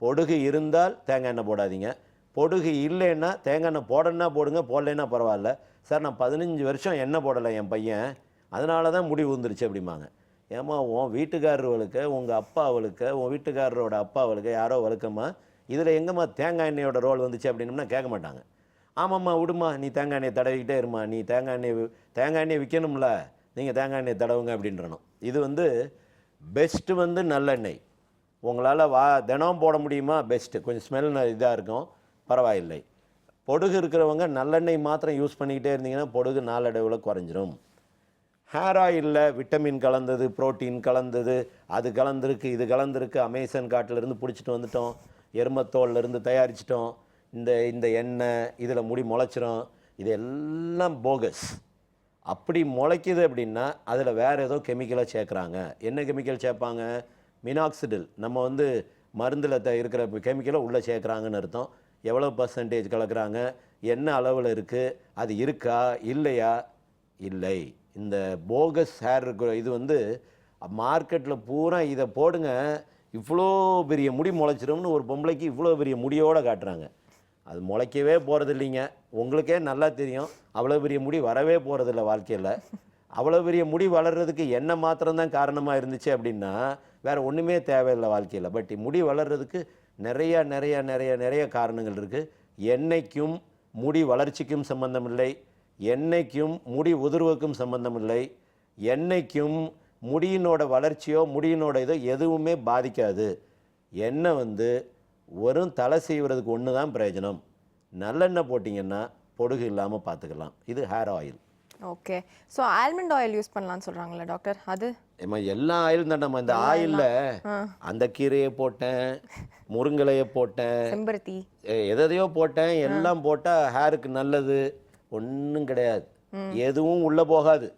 பொடுகு இருந்தால் தேங்காய் எண்ணெய் போடாதீங்க. பொடுகு இல்லைன்னா தேங்காய் எண்ணெய் போடணுன்னா போடுங்க, போடலைன்னா பரவாயில்ல. சார் நான் 15 வருஷம் எண்ணெய் போடலை என் பையன், அதனால தான் முடி ஊந்துருச்சு அப்படிம்பாங்க. ஏமா உன் வீட்டுக்காரர் வழுக்க, உங்கள் அப்பா வழுக்க, உன் வீட்டுக்காரரோட அப்பா வழுக்க, யாரோ வழுக்கம்மா, இதில் எங்கம்மா தேங்காய் எண்ணெயோட ரோல் வந்துச்சு அப்படின்னம்னா கேட்க மாட்டாங்க. ஆமாம்மா விடுமா, நீ தேங்காய் எண்ணெயை தடவிக்கிட்டே இருமா, நீ தேங்காய் எண்ணெயை விற்கணும்ல, நீங்கள் தேங்காய் எண்ணெயை தடவுங்க அப்படின்றணும். இது வந்து பெஸ்ட்டு வந்து நல்லெண்ணெய். உங்களால் தினம் போட முடியுமா? பெஸ்ட்டு. கொஞ்சம் ஸ்மெல் இதாக இருக்கும், பரவாயில்லை. பொடுகு இருக்கிறவங்க நல்லெண்ணெய் மாத்திரம் யூஸ் பண்ணிக்கிட்டே இருந்தீங்கன்னா பொடுகு நாளடைவில் குறைஞ்சிரும். ஹேர் ஆயிலில் விட்டமின் கலந்தது, புரோட்டீன் கலந்தது, அது கலந்துருக்கு, இது கலந்துருக்கு. அமேசான் காட்டிலேருந்து பிடிச்சிட்டு வந்துட்டோம், எருமத்தோல்லேருந்து தயாரிச்சிட்டோம். இந்த எண்ணெய் இதில் முடி முளைச்சிரும். இது எல்லாம் போகஸ். அப்படி முளைக்குது அப்படின்னா அதில் வேறு ஏதோ கெமிக்கலாக சேர்க்குறாங்க. என்ன கெமிக்கல் சேர்ப்பாங்க? மினாக்சிடில். நம்ம வந்து மருந்தில் இருக்கிற கெமிக்கலை உள்ளே சேர்க்குறாங்கன்னு அர்த்தம். எவ்வளோ % கலக்குறாங்க, என்ன அளவில் இருக்குது, அது இருக்கா இல்லையா? இல்லை. இந்த போகஸ் ஹேர் இருக்கிற இது வந்து மார்க்கெட்டில் பூரா இதை போடுங்க, இவ்வளோ பெரிய முடி முளைச்சிரும்னு ஒரு பொம்பளைக்கு இவ்வளோ பெரிய முடியோடு காட்டுறாங்க. அது முளைக்கவே போகிறது இல்லைங்க. உங்களுக்கே நல்லா தெரியும், அவ்வளோ பெரிய முடி வரவே போகிறதில்ல வாழ்க்கையில். அவ்வளோ பெரிய முடி வளர்கிறதுக்கு என்ன மாத்திரம்தான் காரணமாக இருந்துச்சு அப்படின்னா வேறு ஒன்றுமே தேவையில்லை வாழ்க்கையில். பட் முடி வளர்கிறதுக்கு நிறைய காரணங்கள் இருக்குது. எண்ணெய்க்கும் முடி வளர்ச்சிக்கும் சம்பந்தம் இல்லை, எண்ணெய்க்கும் முடி உதிர்வுக்கும் சம்பந்தம் இல்லை, எண்ணெய்க்கும் முடியினோட வளர்ச்சியோ முடியினோட இதோ எதுவுமே பாதிக்காது. எண்ணெய் வந்து வெறும் தலை செய்வதுக்கு ஒன்று தான் பிரயோஜனம். நல்லெண்ணெய் போட்டிங்கன்னா பொடுகு இல்லாமல் பார்த்துக்கலாம். இது hair oil. Okay. So almond oil use பண்ணலாம்னு சொல்கிறாங்களா டாக்டர்? அது எல்லா ஆயிலும் தான். நம்ம இந்த ஆயிலில் அந்த கீரையை போட்டேன், முருங்கலையை போட்டேன், செம்பருத்தி எதையோ போட்டேன், எல்லாம் போட்டால் ஹேருக்கு நல்லது ஒன்றும் கிடையாது. எதுவும் உள்ளே போகாது.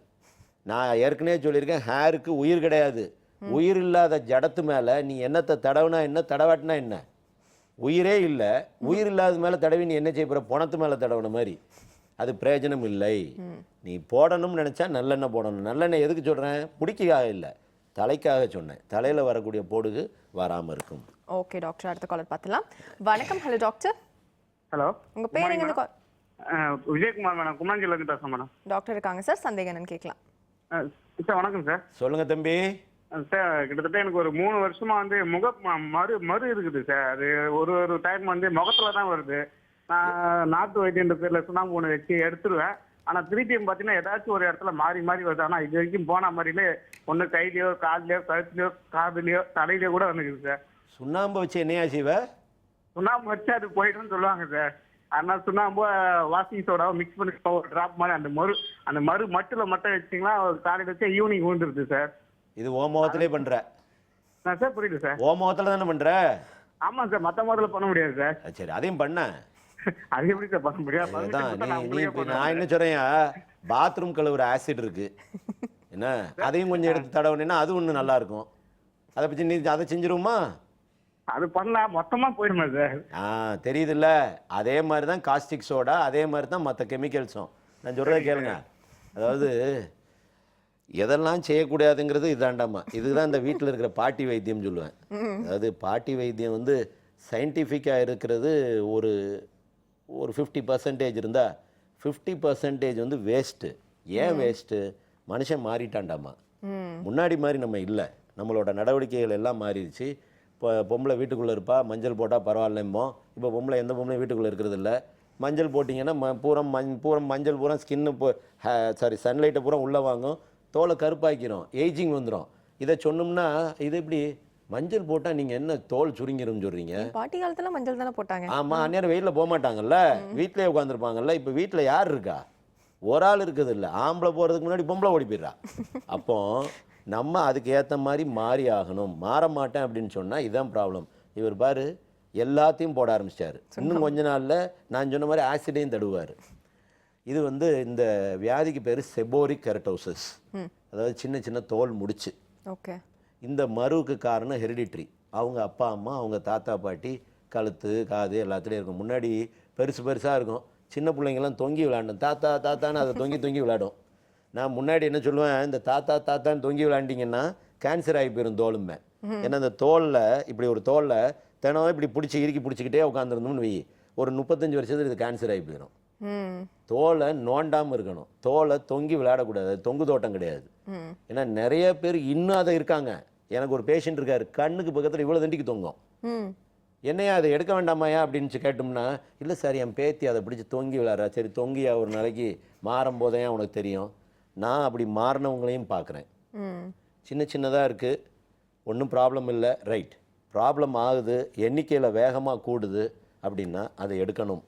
நான் ஏற்கனவே சொல்லியிருக்கேன், ஹேருக்கு உயிர் கிடையாது. உயிர் இல்லாத ஜடத்து மேலே நீ என்னத்தை தடவுனா என்ன, தடவாட்டினா என்ன? உயிரே இல்லை. உயிர் இல்லாத மேலே தடவி நீ என்ன செய்ய போகிற? பணத்து மேலே தடவுன மாதிரி. அது பிரயோஜனம் இல்லை. நீ போடணும்னு நினச்சா நல்லெண்ணெய் போடணும். நல்லெண்ணெய் எதுக்கு சொல்கிறேன்? முடிக்காக இல்லை, தலைக்காக சொன்னேன். தலையில் வரக்கூடிய பொடுகு வராமல் இருக்கும். ஓகே டாக்டர், அடுத்த காலர் பார்த்துலாம். வணக்கம். Hello doctor. ஹலோ, உங்கள் பேர் எங்கேருந்து விஜயகுமார் மேடம், குமாஞ்சிலேருந்து பேசுகிறேன் மேடம். டாக்டர் இருக்காங்க சார், சந்தேகம் என்னன்னு கேட்கலாம். சார் வணக்கம் சார். சொல்லுங்கள் தம்பி. சார் கிட்டத்தட்ட எனக்கு ஒரு 3 வருஷமா வந்து மறு இருக்குது சார். அது ஒரு டைம் வந்து முகத்துல தான் வருது. நான் நாட்டு வைத்தியன்ற பேர்ல சுண்ணாம்பு ஒன்று வச்சு எடுத்துருவேன். ஆனா திருப்பியும் பார்த்தீங்கன்னா ஏதாச்சும் ஒரு இடத்துல மாறி மாறி வருது. ஆனா இது வரைக்கும் போன மாதிரிலே ஒன்று கையிலையோ கால்லையோ கழுத்துலையோ காதுலையோ தலையிலையோ கூட வந்துக்குது சார். சுண்ணாம்பு வச்சு என்னையா செய்வ? சுண்ணாம்பு வச்சு அது போயிடுன்னு சொல்லுவாங்க சார். அதனால சுண்ணாம்பு வாஷிங் சோடாவை மிக்ஸ் பண்ணி ஒரு ட்ராப் மாதிரி அந்த மறு மட்டும் வச்சிங்களா, காலையில் வச்சா ஈவினிங் விழுந்துருது சார். இது ஓ முகத்திலே பண்ற? நான் சார் புரியுது சார். ஓ முகத்துல தானே பண்ற? ஆமாம் சார், மற்ற முதல்ல பண்ண முடியாது சார். சரி, அதையும் பண்ண. அது எப்படி சார் பண்ண முடியாது? நான் என்ன சொல்றேன், பாத்ரூம் கழுவுற ஆசிட் இருக்கு என்ன, அதையும் கொஞ்சம் எடுத்து தடவுனீங்கன்னா அது ஒண்ணு நல்லா இருக்கும். அதை பற்றி நீ அதை செஞ்சிருவோமா? அது பண்ணலாம், மொத்தமா போயிடுமா சார்? தெரியுதுல்ல, அதே மாதிரி தான் காஸ்டிக் சோடா, அதே மாதிரி தான் மற்ற கெமிக்கல்ஸும். நான் சொல்றதை கேளுங்க. அதாவது எதெல்லாம் செய்யக்கூடாதுங்கிறது இதாண்டாமா. இதுதான் இந்த வீட்டில் இருக்கிற பாட்டி வைத்தியம் சொல்லுவேன். அதாவது பாட்டி வைத்தியம் வந்து சயின்டிஃபிக்காக இருக்கிறது ஒரு 50% இருந்தால் 50% வந்து வேஸ்ட்டு. ஏன் வேஸ்ட்டு? மனுஷன் மாறிட்டாண்டாமா. முன்னாடி மாதிரி நம்ம இல்லை. நம்மளோட நடவடிக்கைகள் எல்லாம் மாறிடுச்சு. இப்போ பொம்பளை வீட்டுக்குள்ளே இருப்பா, மஞ்சள் போட்டால் பரவாயில்லமோ. இப்போ பொம்பளை எந்த பொம்பளை வீட்டுக்குள்ளே இருக்கிறது இல்லை. மஞ்சள் போட்டிங்கன்னா பூரம் மஞ்சள் பூரா ஸ்கின்னு சன்லைட்டை பூரா உள்ளே வாங்கும், தோலை கருப்பாக்கிறோம், ஏஜிங் வந்துடும். இதை சொன்னோம்னா இது எப்படி மஞ்சள் போட்டால் நீங்கள் என்ன தோல் சுருங்கிரும்னு சொல்கிறீங்க? பாட்டி காலத்துல மஞ்சள் தானே போட்டாங்க. ஆமாம், அந்நேரம் வெயிலில் போக மாட்டாங்கல்ல, வீட்டிலே உட்காந்துருப்பாங்கல்ல. இப்போ வீட்டில் யார் இருக்கா? ஒரு ஆள் இருக்குது இல்லை. ஆம்பளை போகிறதுக்கு முன்னாடி பொம்பளை ஓடி போயிடுறா. அப்போ நம்ம அதுக்கு ஏற்ற மாதிரி மாறி ஆகணும். மாற மாட்டேன் அப்படின்னு சொன்னால் இதுதான் ப்ராப்ளம். இவர் பாரு எல்லாத்தையும் போட ஆரம்பிச்சிட்டாரு. இன்னும் கொஞ்ச நாளில் நான் சொன்ன மாதிரி ஆசிடையும் தடுவார். இது வந்து இந்த வியாதிக்கு பேர் செபோரிக் கெரட்டோசிஸ், அதாவது சின்ன சின்ன தோல் முடிச்சு. ஓகே. இந்த மருவுக்கு காரணம் ஹெரிடிட்ரி. அவங்க அப்பா அம்மா, அவங்க தாத்தா பாட்டி கழுத்து காது எல்லாத்துலேயும் இருக்கும். முன்னாடி பெருசாக இருக்கும். சின்ன பிள்ளைங்கள்லாம் தொங்கி விளையாடும். தாத்தா தாத்தான்னு அதை தொங்கி விளையாடும். நான் முன்னாடி என்ன சொல்லுவேன், இந்த தாத்தான்னு தொங்கி விளையாண்டிங்கன்னா கேன்சர் ஆகி போயிடும் தோலுமே. ஏன்னா இந்த தோலில் இப்படி ஒரு தோலில் தினம் இப்படி இறுக்கி பிடிச்சிக்கிட்டே உட்காந்துருந்தோம்னு வை, ஒரு 35 வருஷத்துல இது கேன்சர் ஆகி போயிடும். தோலை நோண்டாமல் இருக்கணும். தோலை தொங்கி விளையாடக்கூடாது. அது தொங்கு தோட்டம் கிடையாது. ஏன்னா நிறைய பேர் இன்னும் அதை இருக்காங்க. எனக்கு ஒரு பேஷண்ட் இருக்காரு, கண்ணுக்கு பக்கத்தில் இவ்வளோ தண்டிக்கு தொங்கும். என்னையா அதை எடுக்க வேண்டாமாயா அப்படின்னு கேட்டோம்னா, இல்லை சார் என் பேத்தி அதை பிடிச்சி தொங்கி விளையாடுறா. சரி தொங்கியா, ஒரு நாளைக்கு மாறும் போதே உனக்கு தெரியும். நான் அப்படி மாறினவங்களையும் பார்க்குறேன். சின்னதாக இருக்குது, ஒன்றும் ப்ராப்ளம் இல்லை, ரைட். ப்ராப்ளம் ஆகுது, எண்ணிக்கையில் வேகமாக கூடுது அப்படின்னா அதை எடுக்கணும்.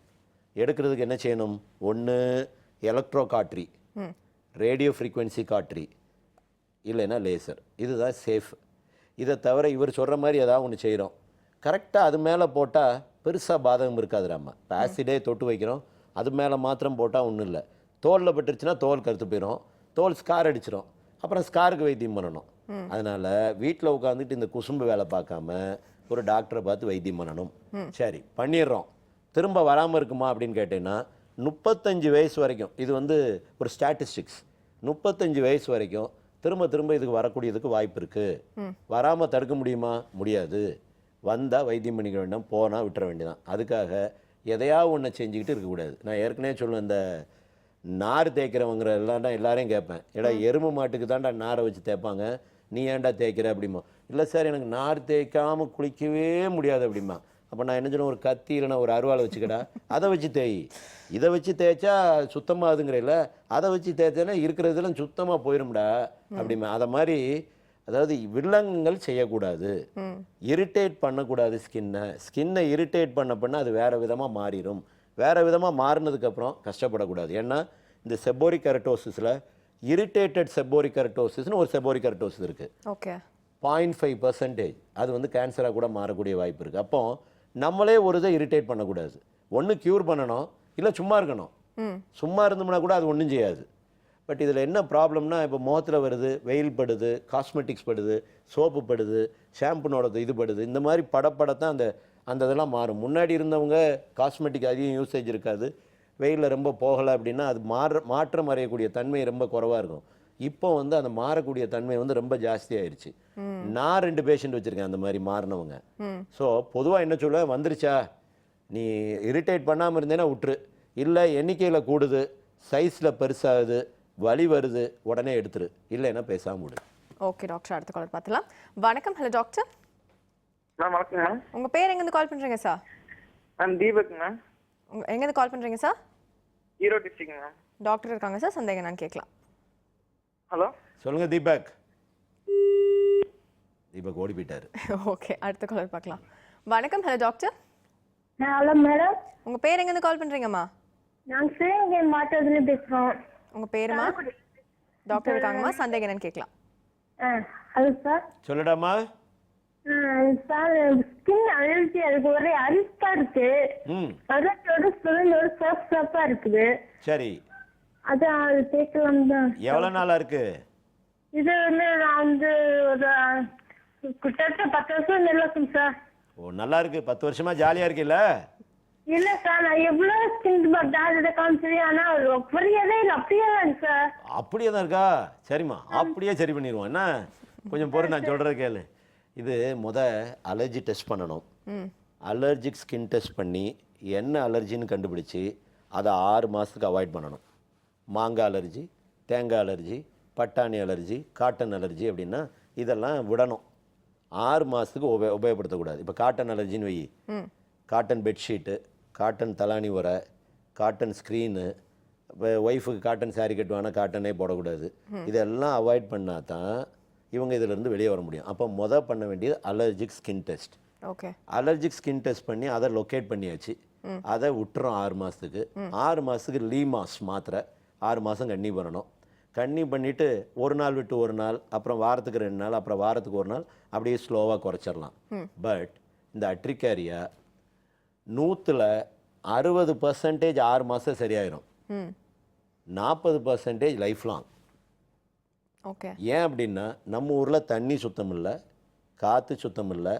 எடுக்கிறதுக்கு என்ன செய்யணும்? ஒன்று எலக்ட்ரோ காட்ரி, ரேடியோ ஃப்ரீக்வன்சி காட்ரி, இல்லைன்னா லேசர். இதுதான் சேஃப். இதை தவிர இவர் சொல்கிற மாதிரி ஏதாவது ஒன்று செய்கிறோம், கரெக்டாக அது மேலே போட்டால் பெருசாக பாதகம் இருக்காது. நம்ம இப்போ ஆசிடே தொட்டு வைக்கிறோம், அது மேலே மாத்திரம் போட்டால் ஒன்றும் இல்லை. தோலில் பட்டுருச்சுன்னா தோல் கருத்து போயிடும், தோல் ஸ்கார் அடிச்சிடும், அப்புறம் ஸ்காருக்கு வைத்தியம் பண்ணணும். அதனால் வீட்டில் உட்காந்துட்டு இந்த குசும்பு வேலை பார்க்காம ஒரு டாக்டரை பார்த்து வைத்தியம் பண்ணணும். சரி பண்ணிடுறோம், திரும்ப வராமல் இருக்குமா அப்படின்னு கேட்டேன்னா 35 வயசு வரைக்கும், இது வந்து ஒரு ஸ்டாட்டிஸ்டிக்ஸ், 35 வயசு வரைக்கும் திரும்ப இதுக்கு வரக்கூடியதுக்கு வாய்ப்பு இருக்குது. வராமல் தடுக்க முடியுமா? முடியாது. வந்தால் வைத்தியம் பண்ணிக்க வேண்டாம், போனால் விட்டுற வேண்டியதான். அதுக்காக எதையாவது ஒன்று செஞ்சுக்கிட்டு இருக்கக்கூடாது. நான் ஏற்கனவே சொல்லுவேன், இந்த நார் தேய்க்கிறவங்கிற எல்லாரையும் கேட்பேன், ஏடா எருமை மாட்டுக்கு தான்டா நாரை வச்சு தேய்ப்பாங்க, நீ ஏன்டா தேய்க்கிற அப்படிமா. இல்லை சார் எனக்கு நார் தேய்க்காமல் குளிக்கவே முடியாது அப்படிமா. அப்போ நான் என்ன சொன்னேன், ஒரு கத்தி இல்லைனா ஒரு அருவாளை வச்சுக்கடா, அதை வச்சு தேய். இதை வச்சு தேய்ச்சா சுத்தமாகுதுங்கிறல, அதை வச்சு தேய்ச்சேன்னா இருக்கிறதுலாம் சுத்தமாக போயிடும்டா அப்படிமா. அதை மாதிரி அதாவது வில்லங்கங்கள் செய்யக்கூடாது, இரிட்டேட் பண்ணக்கூடாது. ஸ்கின்னை இரிட்டேட் பண்ண அது வேறு விதமாக மாறிடும். வேறு விதமாக மாறினதுக்கப்புறம் கஷ்டப்படக்கூடாது. ஏன்னா இந்த செபோரிக் கெரட்டோசிஸில் இரிட்டேட்டட் செபோரிக் கெரட்டோசிஸ்னு ஒரு செபோரிக் கெரட்டோசிஸ் இருக்குது. ஓகே. 0.5% அது வந்து கேன்சராக கூட மாறக்கூடிய வாய்ப்பு இருக்குது. அப்போ நம்மளே ஒரு இதை இரிட்டேட் பண்ணக்கூடாது. ஒன்று க்யூர் பண்ணணும், இல்லை சும்மா இருக்கணும். சும்மா இருந்தோம்னா கூட அது ஒன்றும் செய்யாது. பட் இதில் என்ன ப்ராப்ளம்னா, இப்போ முகத்தில் வருது, வெயில் படுது, காஸ்மெட்டிக்ஸ் படுது, சோப்பு படுது, ஷாம்புனோட இது படுது, இந்த மாதிரி படப்படத்தான் அந்த இதெல்லாம் மாறும். முன்னாடி இருந்தவங்க காஸ்மெட்டிக் அதிகம் யூசேஜ் இருக்காது, வெயிலில் ரொம்ப போகலை அப்படின்னா அது மாற்றம் அடையக்கூடிய தன்மை ரொம்ப குறைவாக இருக்கும். இப்போ வந்து அந்த மாறக்கூடிய தன்மை வந்து ரொம்ப ஜாஸ்தியாகிடுச்சு. நான் 2 பேஷண்ட் வச்சுருக்கேன் அந்த மாதிரி மாறினவங்க. ஸோ பொதுவாக என்ன சொல்லுவேன், வந்துருச்சா நீ இரிட்டேட் பண்ணாமல் இருந்தேன்னா விட்டுரு, இல்லை எண்ணிக்கையில் கூடுது, சைஸில் பெருசாகுது, வலி வருது, உடனே எடுத்துரு, இல்லைன்னா பேசாமல் விடு. ஓகே டாக்டர், அடுத்த காலர் பார்த்துலாம். வணக்கம். Hello doctor. மேம் வணக்கம் மேம். உங்கள் பேர் எங்கேருந்து கால் பண்ணுறீங்க சார்? Ma'am Deepak ma'am. எங்கேருந்து கால் பண்ணுறீங்க sir? Erode district ma'am. Doctor இருக்காங்க சார், சந்தேகம் நான் கேட்கலாம். ஹலோ சொல்லுங்கள் தீபக். தீபக் ஓடி போயிட்டாரு. ஓகே, அடுத்த காலர் பார்க்கலாம். வணக்கம். Hello doctor. ஹலோ மேடம், உங்கள் பேர் எங்கேருந்து கால் பண்ணுறீங்கம்மா? நாங்கள் சிவகங்கை மாவட்டத்துல பேசுகிறோம். உங்கள் பேருமா? டாக்டர் இருக்காங்கம்மா, சந்தேகம் என்னன்னு கேட்கலாம். Hello sir. சொல்லுடாமா. சார், ஸ்கின் அலர்ஜி, அதுக்கு ஒரே அரிப்பா இருக்கு. அதோட சுழலோட சோப்பா இருக்குது. சரி, அதான் அது கேட்கலாம் தான். எவ்வளோ நாளாக இருக்கு இது நான் ஒரு கிட்டத்தட்ட 10 வருஷம் நெல்லாக்கும் சார். ஓ, நல்லா இருக்கு. 10 வருஷமா ஜாலியாக இருக்குல்ல? இல்ல சார், நான் எவ்வளவு ஸ்கின் டாக்டர் காமிச்சேன், ஆனா புரியவே இல்லை, அப்படியே தான் சார். அப்படியே தான் இருக்கா? சரிம்மா, அப்படியே சரி பண்ணிடுவோம். என்ன கொஞ்சம் பொறு, நான் சொல்கிறத கேளு. இது அலர்ஜி டெஸ்ட் பண்ணணும். அலர்ஜிக் ஸ்கின் டெஸ்ட் பண்ணி என்ன அலர்ஜின்னு கண்டுபிடிச்சி அதை 6 மாதத்துக்கு அவாய்ட் பண்ணணும். மாங்காய் அலர்ஜி, தேங்காய் அலர்ஜி, பட்டாணி அலர்ஜி, காட்டன் அலர்ஜி அப்படின்னா இதெல்லாம் விடணும். 6 மாதத்துக்கு உபயோகப்படுத்தக்கூடாது. இப்போ காட்டன் அலர்ஜின்னு வை, காட்டன் பெட்ஷீட்டு, காட்டன் தலானி உரை, காட்டன் ஸ்க்ரீனு, இப்போ ஒய்ஃபுக்கு காட்டன் சாரீ கட்டுவானா காட்டனே போடக்கூடாது. இதெல்லாம் அவாய்ட் பண்ணால் தான் இவங்க இதிலேருந்து வெளியே வர முடியும். அப்போ பண்ண வேண்டியது allergic skin test. Okay, allergic skin test பண்ணி அதை லொக்கேட் பண்ணியாச்சு. அதை விட்டுறோம் 6 மாதத்துக்கு. 6 மாதத்துக்கு லீமாஸ் மாத்திரை 6 மாதம் கண்ணி பண்ணணும். கண்ணி பண்ணிவிட்டு ஒரு நாள் விட்டு ஒரு நாள், அப்புறம் வாரத்துக்கு 2 நாள், அப்புறம் வாரத்துக்கு 1 நாள், அப்படியே ஸ்லோவாக குறைச்சிடலாம். பட் இந்த அட்ரிகாரியா 100ல் 60% 6 மாதம் சரியாயிரும், 40% லைஃப் லாங். ஓகே. ஏன் அப்படின்னா நம்ம ஊரில் தண்ணி சுத்தம் இல்லை, காற்று சுத்தம் இல்லை,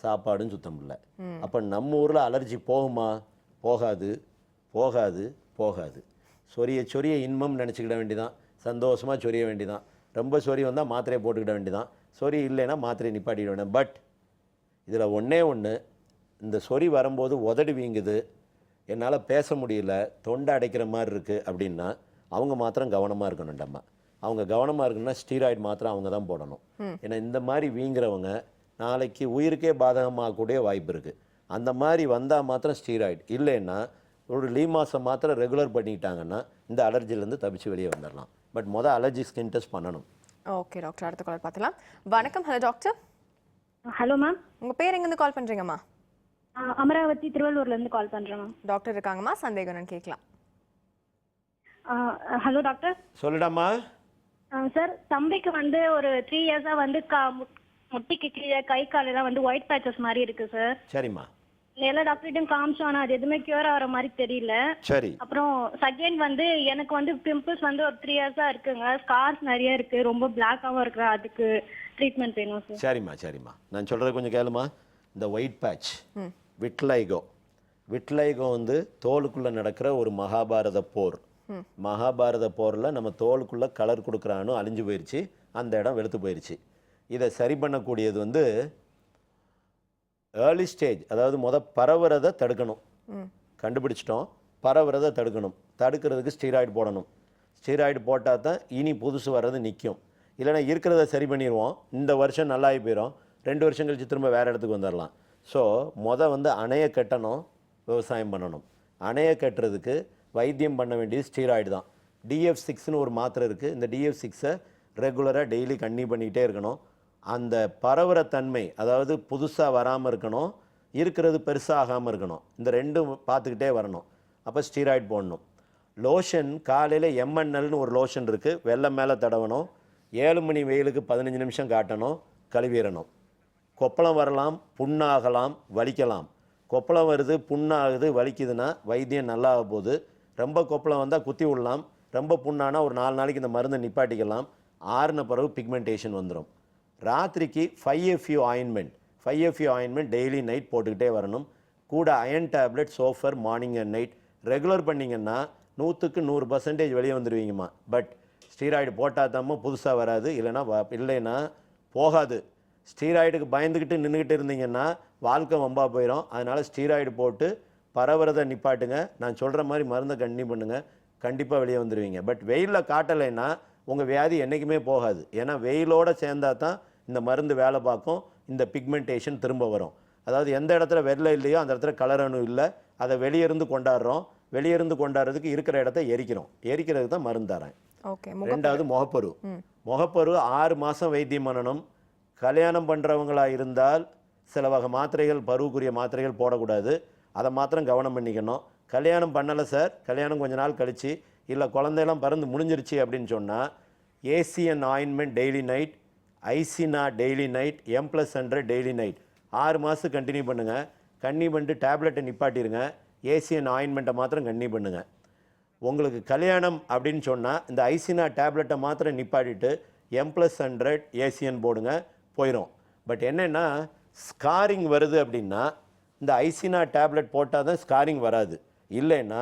சாப்பாடும் சுத்தம் இல்லை. அப்போ நம்ம ஊரில் அலர்ஜி போகுமா? போகாது, போகாது, போகாது. சொரிய இன்பம் நினச்சிக்கிட வேண்டிதான், சந்தோஷமாக சொரிய வேண்டிதான். ரொம்ப சொறி வந்தால் மாத்திரையை போட்டுக்கிட வேண்டிதான், சொறி இல்லைன்னா மாத்திரையை நிப்பாட்டிட வேண்டாம். பட் இதில் ஒன்றே ஒன்று, இந்த சொறி வரும்போது உதடு வீங்குது, என்னால் பேச முடியல, தொண்டை அடைக்கிற மாதிரி இருக்குது அப்படின்னா அவங்க மாத்திரம் கவனமாக இருக்கணும்டம்மா. அவங்க கவனமாக இருக்குன்னா ஸ்டீராய்டு மாத்திரம் அவங்க தான் போடணும். ஏன்னா இந்த மாதிரி வீங்குறவங்க நாளைக்கு உயிருக்கே பாதகமாகக்கூடிய வாய்ப்பு இருக்குது. அந்த மாதிரி வந்தால் மாத்திரம் ஸ்டீராய்டு, இல்லைன்னா ஒரு லீமாசம் மாத்திரம் ரெகுலர் பண்ணிக்கிட்டாங்கன்னா இந்த அலர்ஜிலேருந்து தப்பிச்சு வெளியே வந்துடலாம். பட் அலர்ஜி ஸ்கின் டெஸ்ட் பண்ணணும். ஓகே டாக்டர், அடுத்த கால் பார்த்துலாம். வணக்கம். Hello doctor. Hello ma'am. உங்கள் பேர் எங்கேருந்து கால் பண்ணுறீங்கம்மா? அமராவதி, திருவள்ளூர்லேருந்து கால் பண்ணுறேன் மேம். டாக்டர் இருக்காங்கம்மா, சந்தேகம் என்னன்னு கேட்கலாம். Hello doctor. சொல்லிடாமா. சார், தம்பிக்கு ஒரு 3 இயர்ஸாக முட்டிக்கு கீழே கை காலெல்லாம் ஒயிட் பேச்சஸ் மாதிரி இருக்கு சார். சரிம்மா. எல்லா டாக்டர்கிட்டையும் காமிச்சோம், ஆனால் அது எதுவுமே கியூர் ஆகிற மாதிரி தெரியல. சரி. அப்புறம் செகண்ட் எனக்கு பிம்பிள்ஸ் ஒரு 3 இயர்ஸாக இருக்குங்க, ஸ்கார்ஸ் நிறைய இருக்கு, ரொம்ப பிளாக்காகவும் இருக்கு, அதுக்கு ட்ரீட்மெண்ட் வேணும் சார். சரிம்மா, நான் சொல்கிறது கொஞ்சம் கேளுமா. இந்த ஒயிட் பேட்ச் விட்லைகோ தோலுக்குள்ளே நடக்கிற ஒரு மகாபாரத போர். மகாபாரத போரில் நம்ம தோலுக்குள்ளே கலர் கொடுக்குறானோ அழிஞ்சு போயிடுச்சு, அந்த இடம் வெளுத்து போயிடுச்சு. இதை சரி பண்ணக்கூடியது ஏர்லி ஸ்டேஜ், அதாவது பரவுறதை தடுக்கணும். கண்டுபிடிச்சிட்டோம், பரவுறதை தடுக்கிறதுக்கு ஸ்டீராய்டு போடணும். ஸ்டீராய்டு போட்டால் தான் இனி புதுசு வர்றது நிற்கும். இல்லைனா இருக்கிறத சரி பண்ணிடுவோம், இந்த வருஷம் நல்லாகி போயிடும், 2 வருஷம் கழிச்சு திரும்ப வேறு இடத்துக்கு வந்துடலாம். ஸோ அணையை கட்டணும், விவசாயம் பண்ணணும். அணையை கட்டுறதுக்கு வைத்தியம் பண்ண வேண்டியது ஸ்டீராய்டு தான். DF6ன்னு ஒரு மாத்திரை இருக்குது. இந்த DF6-ஐ ரெகுலராக டெய்லி கன்டினியூ பண்ணிக்கிட்டே இருக்கணும். அந்த பரவுற தன்மை, அதாவது புதுசாக வராமல் இருக்கணும், இருக்கிறது பெருசாக ஆகாமல் இருக்கணும், இந்த 2ம் பார்த்துக்கிட்டே வரணும். அப்போ ஸ்டீராய்டு போடணும். லோஷன் காலையில் MNLன்னு ஒரு லோஷன் இருக்குது, வெள்ளை மேலே தடவணும். 7 மணி வெயிலுக்கு 15 நிமிஷம் காட்டணும், கழுவிடணும். கொப்பளம் வரலாம், புண்ணாகலாம், வலிக்கலாம். கொப்பளம் வருது, புண்ணாகுது, வலிக்குதுன்னா வைத்தியம் நல்லா ஆக போகுது. ரொம்ப கொப்பளம் வந்தால் குத்தி விடலாம், ரொம்ப புண்ணானா ஒரு 4 நாளைக்கு இந்த மருந்தை நிப்பாட்டிக்கலாம். ஆறுன பிறகு பிக்மெண்டேஷன் வந்துடும். ராத்திரிக்கு 5FU ஆயின்மெண்ட் டெய்லி நைட் போட்டுக்கிட்டே வரணும். கூட அயன் டேப்லெட் சோஃபர் மார்னிங் அண்ட் நைட் ரெகுலர் பண்ணிங்கன்னா 100க்கு 100% வெளியே வந்துடுவீங்கம்மா. பட் ஸ்டீராய்டு போட்டால் தான் புதுசாக வராது, இல்லைன்னா போகாது. ஸ்டீராய்டுக்கு பயந்துக்கிட்டு நின்றுக்கிட்டு இருந்தீங்கன்னா வாழ்க்கை வம்பா போயிடும். அதனால் ஸ்டீராய்டு போட்டு பரவுறதை நிப்பாட்டுங்க. நான் சொல்கிற மாதிரி மருந்தை கண்டினியூ பண்ணுங்கள், கண்டிப்பாக வெளியே வந்துடுவீங்க. பட் வெயிலில் காட்டலைன்னா உங்கள் வியாதி என்றைக்குமே போகாது. ஏன்னா வெயிலோடு சேர்ந்தா தான் இந்த மருந்து வேலை பார்க்கும், இந்த பிக்மெண்டேஷன் திரும்ப வரும். அதாவது எந்த இடத்துல வெள்ளை இல்லையோ அந்த இடத்துல கலர் அணு இல்லை, அதை வெளியிருந்து கொண்டாடுறோம். வெளியிருந்து கொண்டாடுறதுக்கு இருக்கிற இடத்த எரிக்கிறதுக்கு தான் மருந்து தரேன். ஓகே. ரெண்டாவது முகப்பரு. முகப்பரு 6 மாதம் வைத்தியம் பண்ணணும். கல்யாணம் பண்ணுறவங்களா இருந்தால் சில வகை மாத்திரைகள், பருவுக்குரிய மாத்திரைகள் போடக்கூடாது. அதை மாத்திரம் கவனம் பண்ணிக்கணும். கல்யாணம் பண்ணலை சார், கல்யாணம் கொஞ்ச நாள் கழிச்சு இல்லை குழந்தையெல்லாம் பிறந்து முடிஞ்சிருச்சு அப்படின்னு சொன்னால் ஏசியன் ஆயின்மெண்ட் டெய்லி நைட், ஐசினா daily night, M+100 daily night 6 மாதம் கண்டினியூ பண்ணுங்கள். கண்டினியூ பண்ணிட்டு டேப்லெட்டை நிப்பாட்டிடுங்க. ஏசியன் ஆயின்மெண்ட்டை மாத்திரம் கண்டினியூ பண்ணுங்கள். உங்களுக்கு கல்யாணம் அப்படின்னு சொன்னால் இந்த ஐசினா டேப்லெட்டை மாத்திரம் நிப்பாட்டிட்டு M+100 ஏசியன் போடுங்க, போயிடும். பட் என்னென்னா ஸ்காரிங் வருது அப்படின்னா இந்த ஐசினா டேப்லெட் போட்டால் தான் ஸ்காரிங் வராது, இல்லைன்னா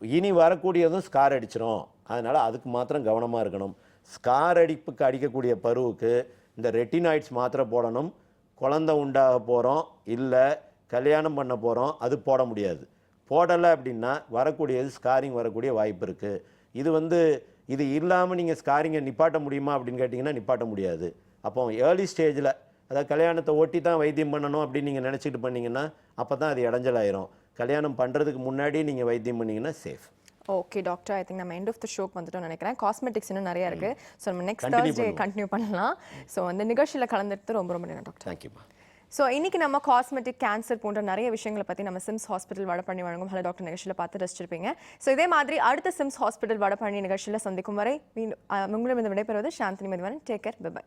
இனி வரக்கூடியதும் ஸ்கார் அடிச்சிடும். அதனால் அதுக்கு மாத்திரம் கவனமாக இருக்கணும். ஸ்கார் அடிப்புக்கு அடிக்கக்கூடிய பருவுக்கு இந்த ரெட்டினாய்ட்ஸ் மாத்திரை போடணும். குழந்தை உண்டாக போகிறோம் இல்லை கல்யாணம் பண்ண போகிறோம், அது போட முடியாது. போடலை அப்படின்னா வரக்கூடியது ஸ்காரிங் வரக்கூடிய வாய்ப்பு இருக்குது. இது இல்லாமல் நீங்கள் ஸ்காரிங்கை நிப்பாட்ட முடியுமா அப்படின்னு கேட்டிங்கன்னா நிப்பாட்ட முடியாது. அப்போ ஏர்லி ஸ்டேஜில், அதாவது கல்யாணத்தை ஒட்டி தான் வைத்தியம் பண்ணணும் அப்படின்னு நீங்கள் நினச்சிட்டு பண்ணிங்கன்னா அப்போ தான் அது இடைஞ்சலாயிரும். கல்யாணம் பண்ணுறதுக்கு முன்னாடி நீங்கள் வைத்தியம் பண்ணிங்கன்னா safe. Okay doctor, I think நம்ம எண்ட் ஆஃப் த ஷோக்கு வந்துட்டோம்னு நினைக்கிறேன். காஸ்மெட்டிக்ஸ் இன்னும் நிறைய இருக்குது. ஸோ நம்ம நெக்ஸ்ட் Thursday கண்டினியூ பண்ணலாம். ஸோ அந்த நிகழ்ச்சியில் கலந்துட்டு ரொம்ப ரொம்ப நன்றி டாக்டர். தேங்க்யூமா. ஸோ இன்றைக்கி நம்ம காஸ்மெட்டிக், கேன்சர் போன்ற நிறைய விஷயங்களை பற்றி நம்ம சிம்ஸ் ஹாஸ்பிட்டல் வடபழனி வழங்கும் ஹலோ டாக்டர் நிகழ்ச்சியில் பார்த்து ரசிச்சிருப்பீங்க. ஸோ இதே மாதிரி அடுத்த சிம்ஸ் ஹாஸ்பிட்டல் வடபழனி நிகழ்ச்சியில் சந்திக்கும் வரை உங்களிடம் விடைபெறுவது Chandini Mathivanan. Take care, by.